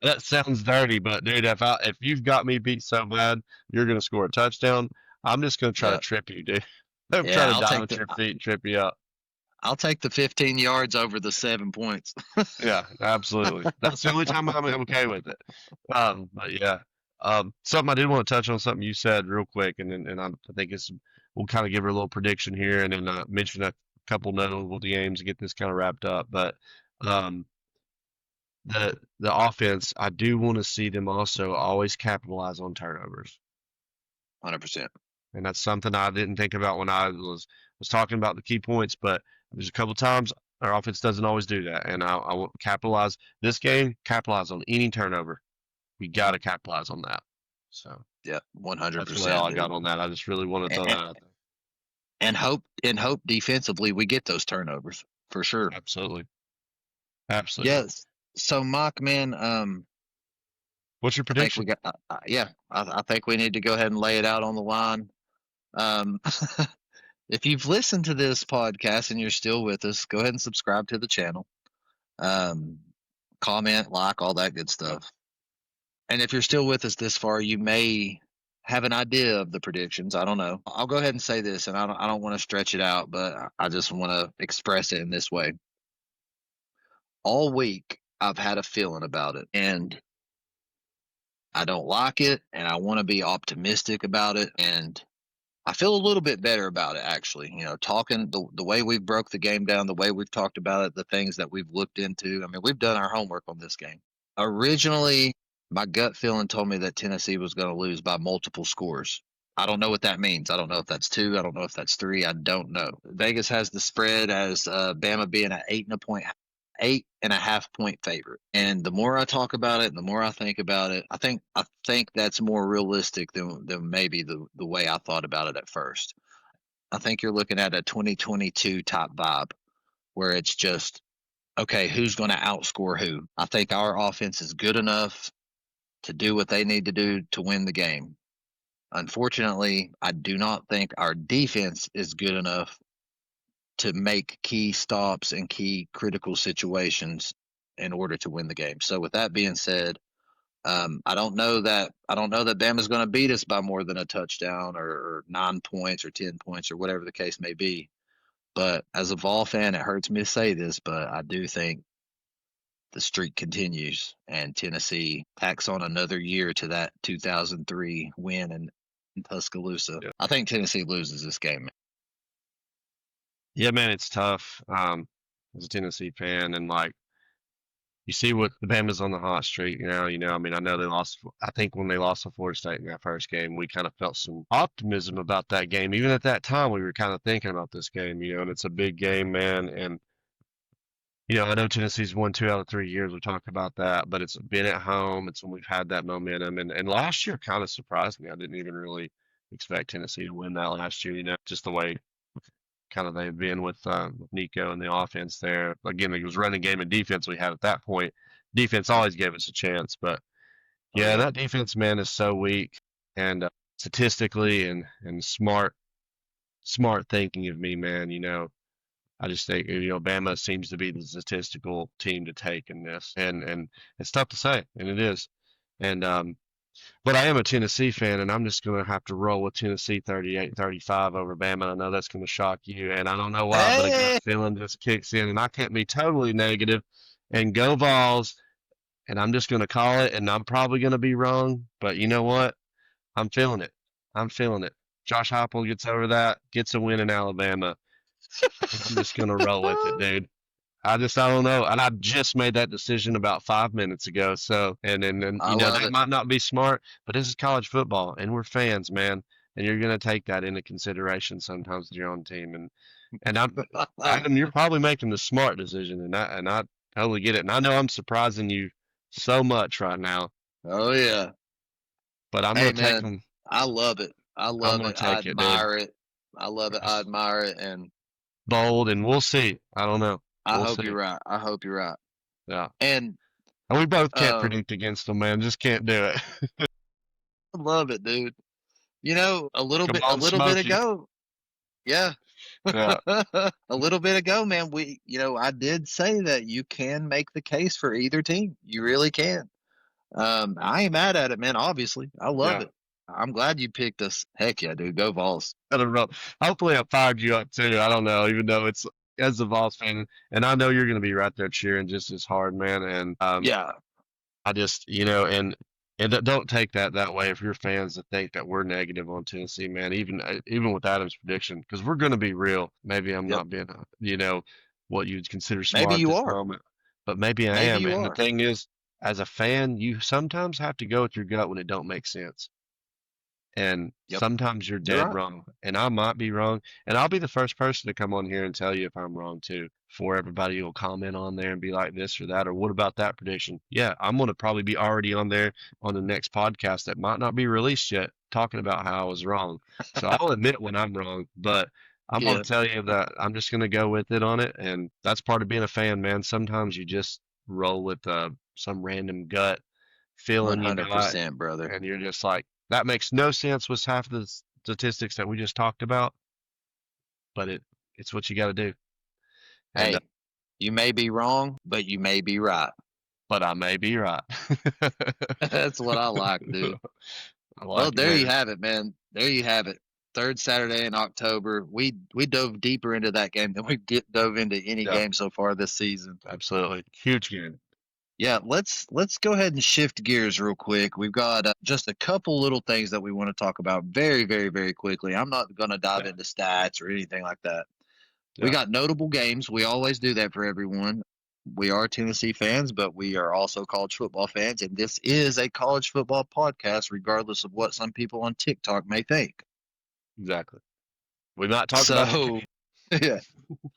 Speaker 2: That sounds dirty, but dude, if you've got me beat so bad, you're gonna score a touchdown. I'm just gonna try to
Speaker 1: Yeah,
Speaker 2: trip you, dude. I'm
Speaker 1: yeah.
Speaker 2: trying to dive at your feet, trip you up.
Speaker 1: I'll take the 15 yards over the 7 points.
Speaker 2: Yeah, absolutely. That's the only time I'm okay with it. But yeah, something I did want to touch on something you said real quick, I think we'll kind of give her a little prediction here, and then mention a couple notable games and get this kind of wrapped up. But um, the offense, I do want to see them also always capitalize on turnovers.
Speaker 1: 100%.
Speaker 2: And that's something I didn't think about when I was talking about the key points, but there's a couple times our offense doesn't always do that, and I want to capitalize this game, capitalize on any turnover. We got to capitalize on that. So
Speaker 1: Yeah,
Speaker 2: that's really all
Speaker 1: 100%,
Speaker 2: I got
Speaker 1: dude.
Speaker 2: on that. I just really want to throw that
Speaker 1: And,
Speaker 2: out there.
Speaker 1: and hope defensively we get those turnovers for sure.
Speaker 2: Absolutely, absolutely.
Speaker 1: Yes. So, Mike, man,
Speaker 2: What's your
Speaker 1: I think we
Speaker 2: prediction?
Speaker 1: got. Yeah, I think we need to go ahead and lay it out on the line. Um, if you've listened to this podcast and you're still with us, go ahead and subscribe to the channel. Um, Comment, like, all that good
Speaker 2: Yeah,
Speaker 1: stuff. And if you're still with us this far, you may have an idea of the predictions. I don't know. I'll go ahead and say this, and I don't want to stretch it out, but I just want to express it in this way. All week, I've had a feeling about it, and I don't like it, and I want to be optimistic about it. And I feel a little bit better about it, actually. Talking the way we've broke the game down, the way we've talked about it, the things that we've looked into. I mean, we've done our homework on this game. Originally, my gut feeling told me that Tennessee was going to lose by multiple scores. I don't know what that means. I don't know if that's two. I don't know if that's three. I don't know. Vegas has the spread as Bama being an 8.5 point favorite. And the more I talk about it, and the more I think about it, I think that's more realistic than maybe the way I thought about it at first. I think you're looking at a 2022 type vibe where it's just okay, who's going to outscore who? I think our offense is good enough to do what they need to do to win the game. Unfortunately, I do not think our defense is good enough to make key stops in key critical situations in order to win the game. So with that being said, I don't know that Bama's going to beat us by more than a touchdown or 9 points or 10 points or whatever the case may be. But as a Vol fan, it hurts me to say this, but I do think the streak continues and Tennessee tacks on another year to that 2003 win in Tuscaloosa.
Speaker 2: Yeah.
Speaker 1: I think Tennessee loses this game.
Speaker 2: Yeah, man, it's tough. As a Tennessee fan, and like you see what the Bama's on the hot streak now. I mean, I know they lost. I think when they lost to Florida State in that first game, we kind of felt some optimism about that game. Even at that time, we were kind of thinking about this game. And it's a big game, man. And I know Tennessee's won 2 out of 3 years. We talked about that, but it's been at home. It's when we've had that momentum. And last year kind of surprised me. I didn't even really expect Tennessee to win that last year. Just the way kind of they've been with Nico and the offense there. Again, it was running game and defense we had at that point. Defense always gave us a chance, but
Speaker 1: Oh
Speaker 2: yeah,
Speaker 1: yeah.
Speaker 2: that defense, man, is so weak. And statistically and smart thinking of me, man. I just think Bama seems to be the statistical team to take in this, and it's tough to say, and it is. And but I am a Tennessee fan, and I'm just going to have to roll with Tennessee 38-35 over Bama. I know that's going to shock you, and I don't know why, but a gut
Speaker 1: Hey,
Speaker 2: feeling just kicks in, and I can't be totally negative and go Vols, and I'm just going to call it, and I'm probably going to be wrong, but you know what? I'm feeling it. I'm feeling it. Josh Heupel gets over that, gets a win in Alabama, and I'm just going to roll with it, dude. I don't know. And I just made that decision about 5 minutes ago. So, and
Speaker 1: I love
Speaker 2: that
Speaker 1: it.
Speaker 2: might not be smart, but this is college football and we're fans, man. And you're going to take that into consideration sometimes with your own team. And Adam, you're probably making the smart decision and I totally get it. And I know I'm surprising you so much right now,
Speaker 1: Oh yeah.
Speaker 2: but I'm
Speaker 1: Hey
Speaker 2: going to take
Speaker 1: man,
Speaker 2: them.
Speaker 1: I love it. I
Speaker 2: I'm
Speaker 1: love
Speaker 2: going
Speaker 1: it.
Speaker 2: to
Speaker 1: I
Speaker 2: take it, dude.
Speaker 1: admire it. I love it. I
Speaker 2: It's
Speaker 1: admire it. And
Speaker 2: bold and we'll see. I don't know.
Speaker 1: I
Speaker 2: We'll
Speaker 1: hope you're
Speaker 2: see.
Speaker 1: right. I hope you're right.
Speaker 2: Yeah.
Speaker 1: And
Speaker 2: And we both can't
Speaker 1: um
Speaker 2: predict against them, man. Just can't do it.
Speaker 1: I love it, dude. A little
Speaker 2: Come
Speaker 1: bit a
Speaker 2: on,
Speaker 1: little bit
Speaker 2: Smokey.
Speaker 1: ago. Yeah.
Speaker 2: Yeah.
Speaker 1: A little bit ago, man, I did say that you can make the case for either team. You really can. I ain't mad at it, man. Obviously, I love
Speaker 2: Yeah.
Speaker 1: it. I'm glad you picked us. Heck yeah, dude. Go Vols.
Speaker 2: I don't know. Hopefully, I fired you up too. I don't know, even though it's as a Vols fan, and I know you're going to be right there cheering just as hard, man. And
Speaker 1: Yeah.
Speaker 2: I just, don't take that way if you're fans that think that we're negative on Tennessee, man. Even with Adam's prediction, because we're going to be real. Maybe I'm
Speaker 1: Yep.
Speaker 2: not being, what you'd consider
Speaker 1: Maybe
Speaker 2: smart
Speaker 1: you
Speaker 2: this
Speaker 1: are.
Speaker 2: moment, but maybe I
Speaker 1: Maybe
Speaker 2: am.
Speaker 1: you
Speaker 2: And the
Speaker 1: are.
Speaker 2: thing is, as a fan, you sometimes have to go with your gut when it don't make sense. And
Speaker 1: Yep.
Speaker 2: sometimes you're
Speaker 1: You're
Speaker 2: dead
Speaker 1: right.
Speaker 2: wrong, and I might be wrong, and I'll be the first person to come on here and tell you if I'm wrong too, before everybody will comment on there and be like this or that, or what about that prediction? Yeah, I'm gonna probably be already on there on the next podcast that might not be released yet, talking about how I was wrong. So I'll admit when I'm wrong, but I'm gonna
Speaker 1: Yeah.
Speaker 2: tell you that I'm just gonna go with it on it, and that's part of being a fan, man. Sometimes you just roll with some random gut feeling,
Speaker 1: 100%, brother.
Speaker 2: and you're just like, that makes no sense with half the statistics that we just talked about, but it's what you got to do. And
Speaker 1: Hey, you may be wrong, but you may be right.
Speaker 2: but I may be right.
Speaker 1: That's what I like, dude.
Speaker 2: I
Speaker 1: Well,
Speaker 2: like it,
Speaker 1: there you
Speaker 2: man.
Speaker 1: have it, man. There you have it. Third Saturday in October. We dove deeper into that game than we dove into any
Speaker 2: Yeah,
Speaker 1: game so far this season.
Speaker 2: absolutely. Huge game.
Speaker 1: Yeah, let's go ahead and shift gears real quick. We've got just a couple little things that we want to talk about very, very, very quickly. I'm not going to dive
Speaker 2: Yeah,
Speaker 1: into stats or anything like that. We
Speaker 2: yeah,
Speaker 1: got notable games. We always do that for everyone. We are Tennessee fans, but we are also college football fans, and this is a college football podcast, regardless of what some people on TikTok may think.
Speaker 2: exactly. We might talk about the
Speaker 1: So, yeah.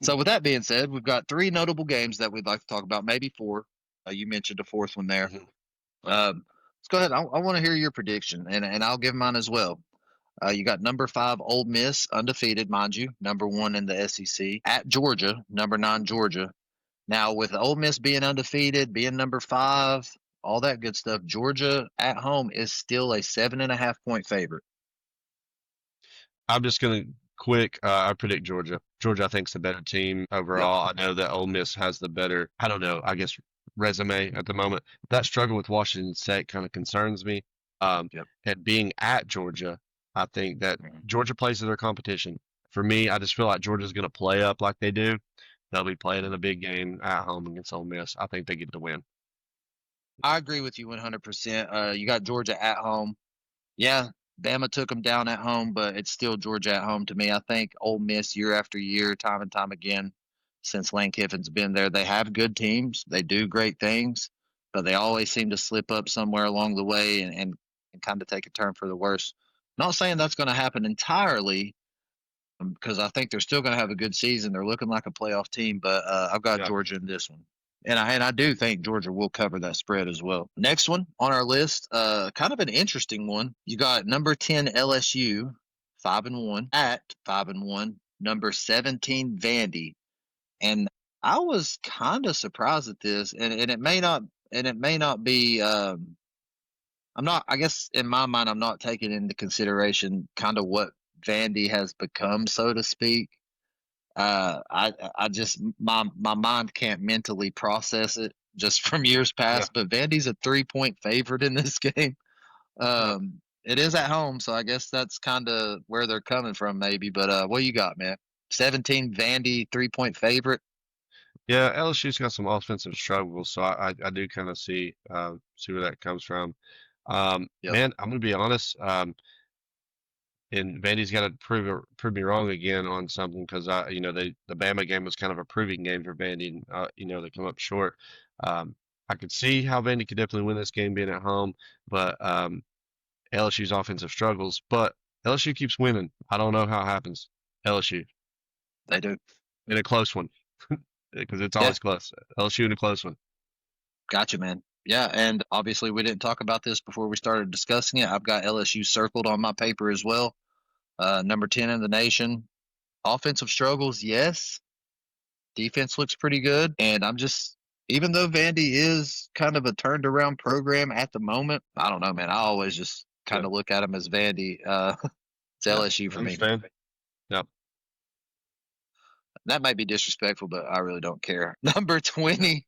Speaker 1: So, with that being said, we've got three notable games that we'd like to talk about, maybe four. You mentioned a fourth one there.
Speaker 2: Mhm.
Speaker 1: Let's go ahead. I want to hear your prediction, and I'll give mine as well. You got number five, Ole Miss, undefeated, mind you, number one in the SEC, at Georgia, number nine, Georgia. Now, with Ole Miss being undefeated, being number five, all that good stuff, Georgia at home is still a 7.5 point favorite.
Speaker 2: I'm just gonna quick. I predict Georgia. Georgia, I think, is the better team
Speaker 1: Yep.
Speaker 2: overall. I know that Ole Miss has the better. I don't know. I guess resume at the moment. That struggle with Washington State kind of concerns me. Um,
Speaker 1: Yep.
Speaker 2: and being at Georgia, I think that
Speaker 1: Mhm.
Speaker 2: Georgia plays to their competition. For me, I just feel like Georgia's going to play up like they do. They'll be playing in a big game at home against Ole Miss. I think they get the win.
Speaker 1: I agree with you 100%. You got Georgia at home. Yeah, Bama took them down at home, but it's still Georgia at home to me. I think Ole Miss year after year, time and time again, since Lane Kiffin's been there, they have good teams. They do great things, but they always seem to slip up somewhere along the way and kind of take a turn for the worse. Not saying that's going to happen entirely, because I think they're still going to have a good season. They're looking like a playoff team, but I've got
Speaker 2: Yeah.
Speaker 1: Georgia in this one. And I do think Georgia will cover that spread as well. Next one on our list, kind of an interesting one. You got number 10 LSU, 5-1 at 5-1. Number 17 Vandy, and I was kind of surprised at this, and it may not be. I'm not. I guess in my mind, I'm not taking into consideration kind of what Vandy has become, so to speak. I just my mind can't mentally process it just from years
Speaker 2: Yeah.
Speaker 1: past. But Vandy's a 3 point favorite in this game.
Speaker 2: Yeah.
Speaker 1: It is at home, so I guess that's kind of where they're coming from, maybe. But what you got, man? 17 Vandy 3 point favorite.
Speaker 2: Yeah, LSU's got some offensive struggles, so I do kind of see where that comes from.
Speaker 1: Yep,
Speaker 2: Man, I'm gonna be honest. And Vandy's got to prove me wrong again on something because the Bama game was kind of a proving game for Vandy, and they come up short. I could see how Vandy could definitely win this game being at home, but LSU's offensive struggles. But LSU keeps winning. I don't know how it happens. LSU
Speaker 1: they do.
Speaker 2: in a close one because it's
Speaker 1: Yeah,
Speaker 2: always close. LSU in a close one.
Speaker 1: gotcha, man. Yeah, and obviously we didn't talk about this before we started discussing it. I've got LSU circled on my paper as well. Number 10 in the nation. Offensive struggles, yes. Defense looks pretty good. And I'm just, even though Vandy is kind of a turned around program at the moment, I don't know, man. I always just kind
Speaker 2: Yeah,
Speaker 1: of look at them as Vandy. It's
Speaker 2: yeah,
Speaker 1: LSU
Speaker 2: I
Speaker 1: for me.
Speaker 2: understand. Yep.
Speaker 1: That might be disrespectful, but I really don't care. Number 20,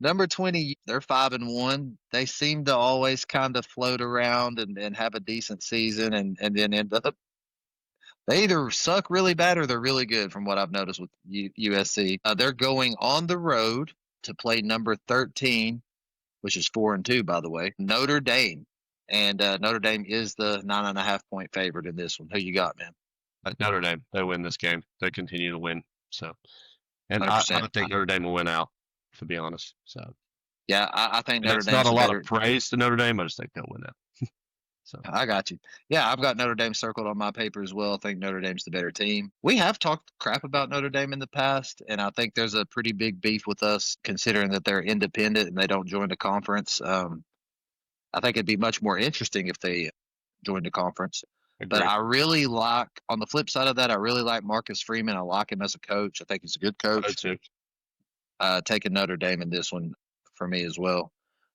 Speaker 1: they're 5-1. They seem to always kind of float around and have a decent season and then end up they either suck really bad or they're really good, from what I've noticed with USC. They're going on the road to play number 13, which is 4-2, by the way, Notre Dame. And Notre Dame is the 9.5 point favorite in this one. Who you got, man?
Speaker 2: Notre Dame, they win this game. They continue to win. So, and I
Speaker 1: 100%.
Speaker 2: think Notre Dame will win out, to be honest. So.
Speaker 1: Yeah, I think
Speaker 2: And
Speaker 1: Notre
Speaker 2: that's not
Speaker 1: Dame's
Speaker 2: a
Speaker 1: the
Speaker 2: lot of
Speaker 1: better.
Speaker 2: praise to Notre Dame. I just think they'll win that. So
Speaker 1: I got you. Yeah, I've got Notre Dame circled on my paper as well. I think Notre Dame's the better team. We have talked crap about Notre Dame in the past, and I think there's a pretty big beef with us considering that they're independent and they don't join the conference. I think it'd be much more interesting if they joined the conference. But
Speaker 2: agree.
Speaker 1: I really like, on the flip side of that, I really like Marcus Freeman. I like him as a coach. I think he's a good
Speaker 2: I do
Speaker 1: coach.
Speaker 2: too.
Speaker 1: Taking Notre Dame in this one for me as well.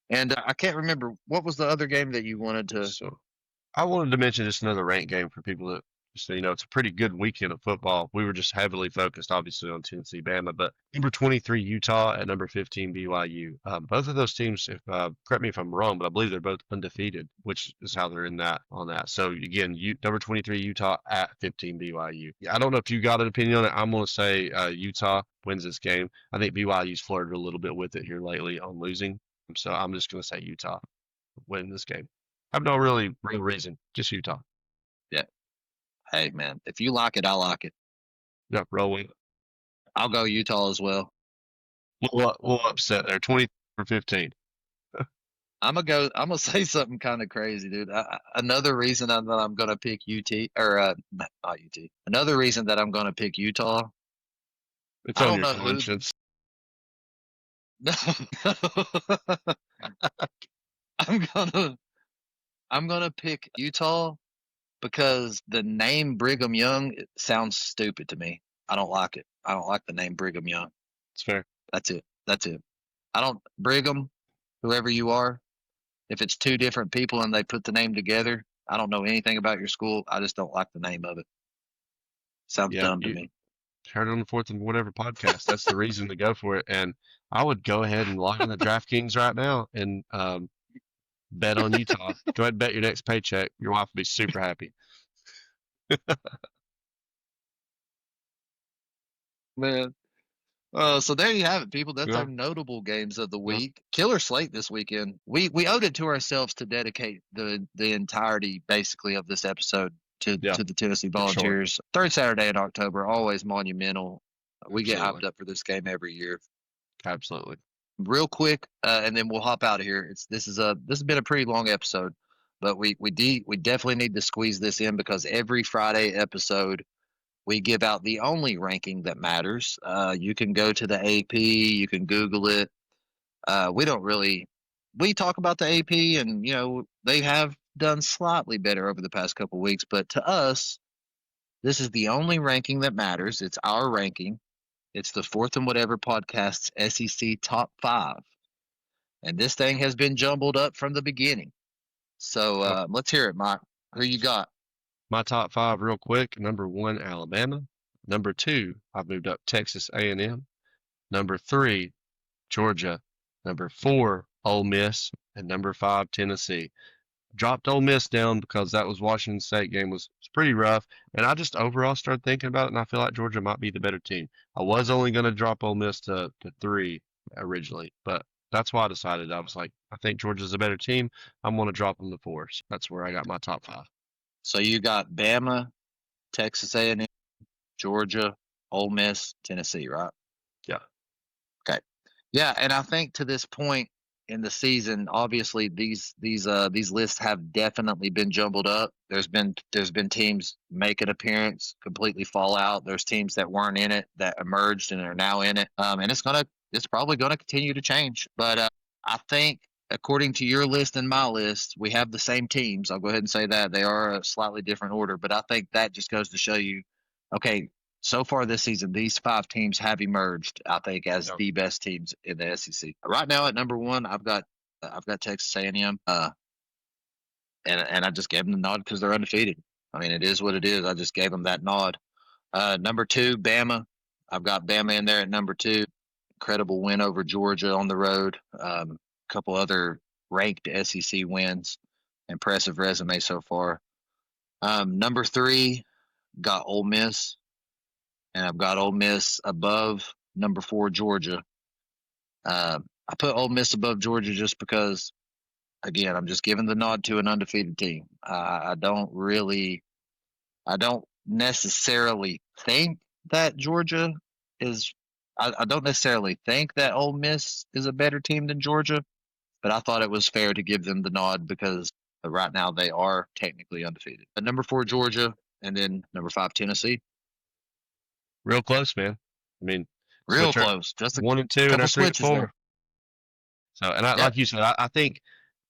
Speaker 1: And I can't remember what was the other game that you wanted to.
Speaker 2: So I wanted to mention just another rank game for people that just it's a pretty good weekend of football. We were just heavily focused, obviously, on Tennessee, Bama, but number 23 Utah and number 15 BYU. Both of those teams, if correct me if I'm wrong, but I believe they're both undefeated, which is how they're in that on that. So again, number 23 Utah at 15 BYU. Yeah, I don't know if you got an opinion on it. I'm going to say Utah wins this game. I think BYU's flirted a little bit with it here lately on losing. So I'm just going to say Utah win this game. I have no really real reason, just Utah.
Speaker 1: Yeah. Hey man, if you like it, I like it.
Speaker 2: Yep, roll with it.
Speaker 1: I'll go Utah as well.
Speaker 2: We'll upset there. 20 for 15.
Speaker 1: I'm gonna say something kind of crazy, dude. Another reason that I'm gonna pick UT or not UT. Another reason that I'm gonna pick Utah.
Speaker 2: It's
Speaker 1: I
Speaker 2: on
Speaker 1: don't
Speaker 2: your
Speaker 1: know who.
Speaker 2: conscience.
Speaker 1: I'm gonna I'm gonna pick Utah because the name Brigham Young it sounds stupid to me. I don't like it. I don't like the name Brigham Young.
Speaker 2: It's fair.
Speaker 1: That's it. That's it. I don't Brigham, whoever you are. If it's two different people and they put the name together, I don't know anything about your school. I just don't like the name of it. Sounds
Speaker 2: Yeah,
Speaker 1: dumb to
Speaker 2: you
Speaker 1: me.
Speaker 2: heard it on the fourth and whatever podcast. That's the reason to go for it. And I would go ahead and log in the DraftKings right now and bet on Utah. Go ahead and bet your next paycheck. Your wife will be super happy.
Speaker 1: Man. So there you have it, people. That's
Speaker 2: Yeah,
Speaker 1: our notable games of the
Speaker 2: yeah,
Speaker 1: week. Killer slate this weekend. We owed it to ourselves to dedicate the entirety, basically, of this episode
Speaker 2: yeah,
Speaker 1: to the Tennessee
Speaker 2: for sure.
Speaker 1: Volunteers. Third Saturday in October, always monumental. We get
Speaker 2: Absolutely.
Speaker 1: hyped up for this game every year.
Speaker 2: Absolutely.
Speaker 1: Real quick, and then we'll hop out of here. This has been a pretty long episode, but we definitely need to squeeze this in because every Friday episode we give out the only ranking that matters. You can go to the AP, you can Google it. We don't really we talk about the AP, and they have done slightly better over the past couple weeks, but to us, this is the only ranking that matters. It's our ranking. It's the Fourth and Whatever podcast's SEC top five, and this thing has been jumbled up from the beginning. So
Speaker 2: Yep.
Speaker 1: let's hear it, Mike. Who you got?
Speaker 2: My top five, real quick. Number one, Alabama. Number two, I've moved up Texas A&M. Number three, Georgia. Number four, Ole Miss, and number five, Tennessee. Dropped Ole Miss down because that was Washington State game was pretty rough, and I just overall started thinking about it, and I feel like Georgia might be the better team. I was only going to drop Ole Miss to three originally, but that's why I decided. I was like, I think Georgia's a better team. I'm going to drop them to four. So that's where I got my top five.
Speaker 1: So you got Bama, Texas A&M, Georgia, Ole Miss, Tennessee, right?
Speaker 2: Yeah,
Speaker 1: Okay. Yeah, and I think to this point in the season, obviously these lists have definitely been jumbled up. There's been teams make an appearance, completely fall out. There's teams that weren't in it that emerged and are now in it. And it's probably gonna continue to change. But I think according to your list and my list, we have the same teams. I'll go ahead and say that they are a slightly different order, but I think that just goes to show you, okay, so far this season, these five teams have emerged, I think, as
Speaker 2: yeah,
Speaker 1: the best teams in the SEC. Right now, at number one, I've got Texas A&M, and I just gave them the nod because they're undefeated. I mean, it is what it is. I just gave them that nod. Number two, Bama. I've got Bama in there at number two. Incredible win over Georgia on the road. A couple other ranked SEC wins. Impressive resume so far. Number three, got Ole Miss, and I've got Ole Miss above number four, Georgia. I put Ole Miss above Georgia just because, again, I'm just giving the nod to an undefeated team. I don't necessarily think that Georgia is. I don't necessarily think that Ole Miss is a better team than Georgia, but I thought it was fair to give them the nod because right now they are technically undefeated. At number four, Georgia, and then number five, Tennessee.
Speaker 2: real close, man. I mean,
Speaker 1: Real
Speaker 2: switch our
Speaker 1: close, just a
Speaker 2: one and two and
Speaker 1: couple
Speaker 2: our three to
Speaker 1: switches
Speaker 2: four.
Speaker 1: there.
Speaker 2: So, and
Speaker 1: Yeah,
Speaker 2: like you said, I think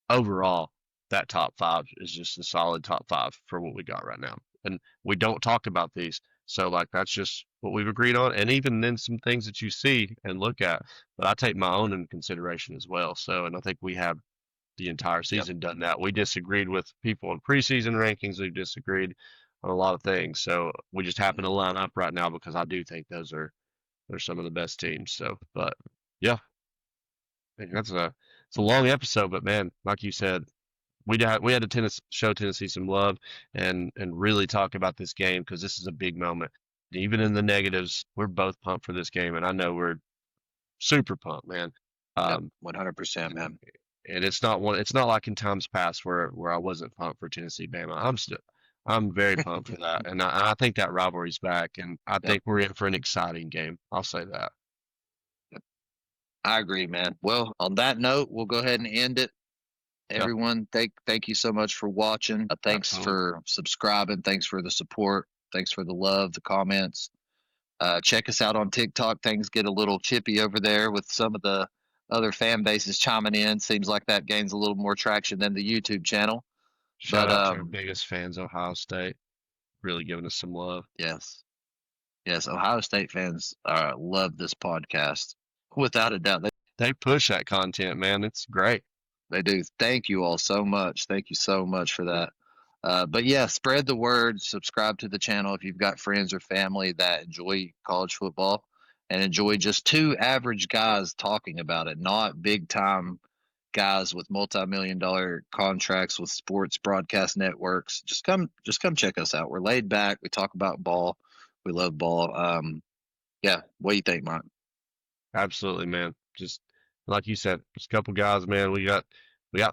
Speaker 2: overall, that top five is just a solid top five for what we got right now. And we don't talk about these. So, like, that's just what we've agreed on. And even then, some things that you see and look at, but I take my own in consideration as well. So, and I think we have the entire
Speaker 1: yep.
Speaker 2: season done that. We disagreed with people in preseason rankings. We've disagreed on a lot of things. So, we just happen to line up right now because I do think they're some of the best teams. So, but yeah, I think it's a long episode, but man, like you said, we had to show Tennessee some love and really talk about this game because this is a big moment. Even in the negatives, we're both pumped for this game, and I know we're super pumped, man.
Speaker 1: Yep,
Speaker 2: Um,
Speaker 1: 100%,
Speaker 2: and,
Speaker 1: man.
Speaker 2: and it's not like in times past where I wasn't pumped for Tennessee Bama. I'm very pumped for that, and I think that rivalry's back, and I
Speaker 1: Yep,
Speaker 2: think we're in for an exciting game. I'll say that.
Speaker 1: yep. I agree, man. Well, on that note, we'll go ahead and end it.
Speaker 2: Yeah,
Speaker 1: Everyone, thank you so much for watching. Thanks
Speaker 2: absolutely.
Speaker 1: for subscribing. Thanks for the support. Thanks for the love, the comments. Check us out on TikTok. Things get a little chippy over there with some of the other fan bases chiming in. Seems like that gains a little more traction than the YouTube channel.
Speaker 2: Shout
Speaker 1: But
Speaker 2: out to our biggest fans, Ohio State, really giving us some love.
Speaker 1: yes, yes, Ohio State fans love this podcast without a doubt.
Speaker 2: They push that content, man. It's great.
Speaker 1: They do. Thank you all so much. Thank you so much for that. But yeah, spread the word. Subscribe to the channel if you've got friends or family that enjoy college football and enjoy just two average guys talking about it, not big time guys with multi-million-dollar contracts with sports broadcast networks. Just come check us out. We're laid back. We talk about ball. We love ball. Yeah. What do you think, Mike?
Speaker 2: Absolutely, man. Just like you said, just a couple guys, man. We got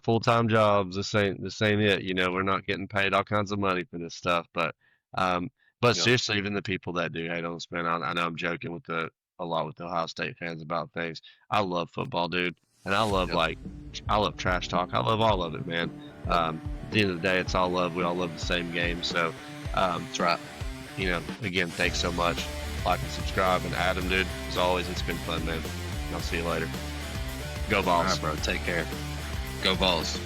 Speaker 2: full-time jobs. This ain't it. We're not getting paid all kinds of money for this stuff. Um, but
Speaker 1: Yep.
Speaker 2: seriously, even the people that do hate on us, man. I know I'm joking a lot with the Ohio State fans about things. I love football, dude, and
Speaker 1: Yep.
Speaker 2: I love trash talk. I love all of it, man.
Speaker 1: Yep.
Speaker 2: At the end of the day, it's all love. We all love the same game. So,
Speaker 1: That's right.
Speaker 2: again, thanks so much. Like and subscribe. And Adam, dude, as always, it's been fun, man. And I'll see you later. Go
Speaker 1: All
Speaker 2: Vols.
Speaker 1: right, bro. Take care. Go Vols.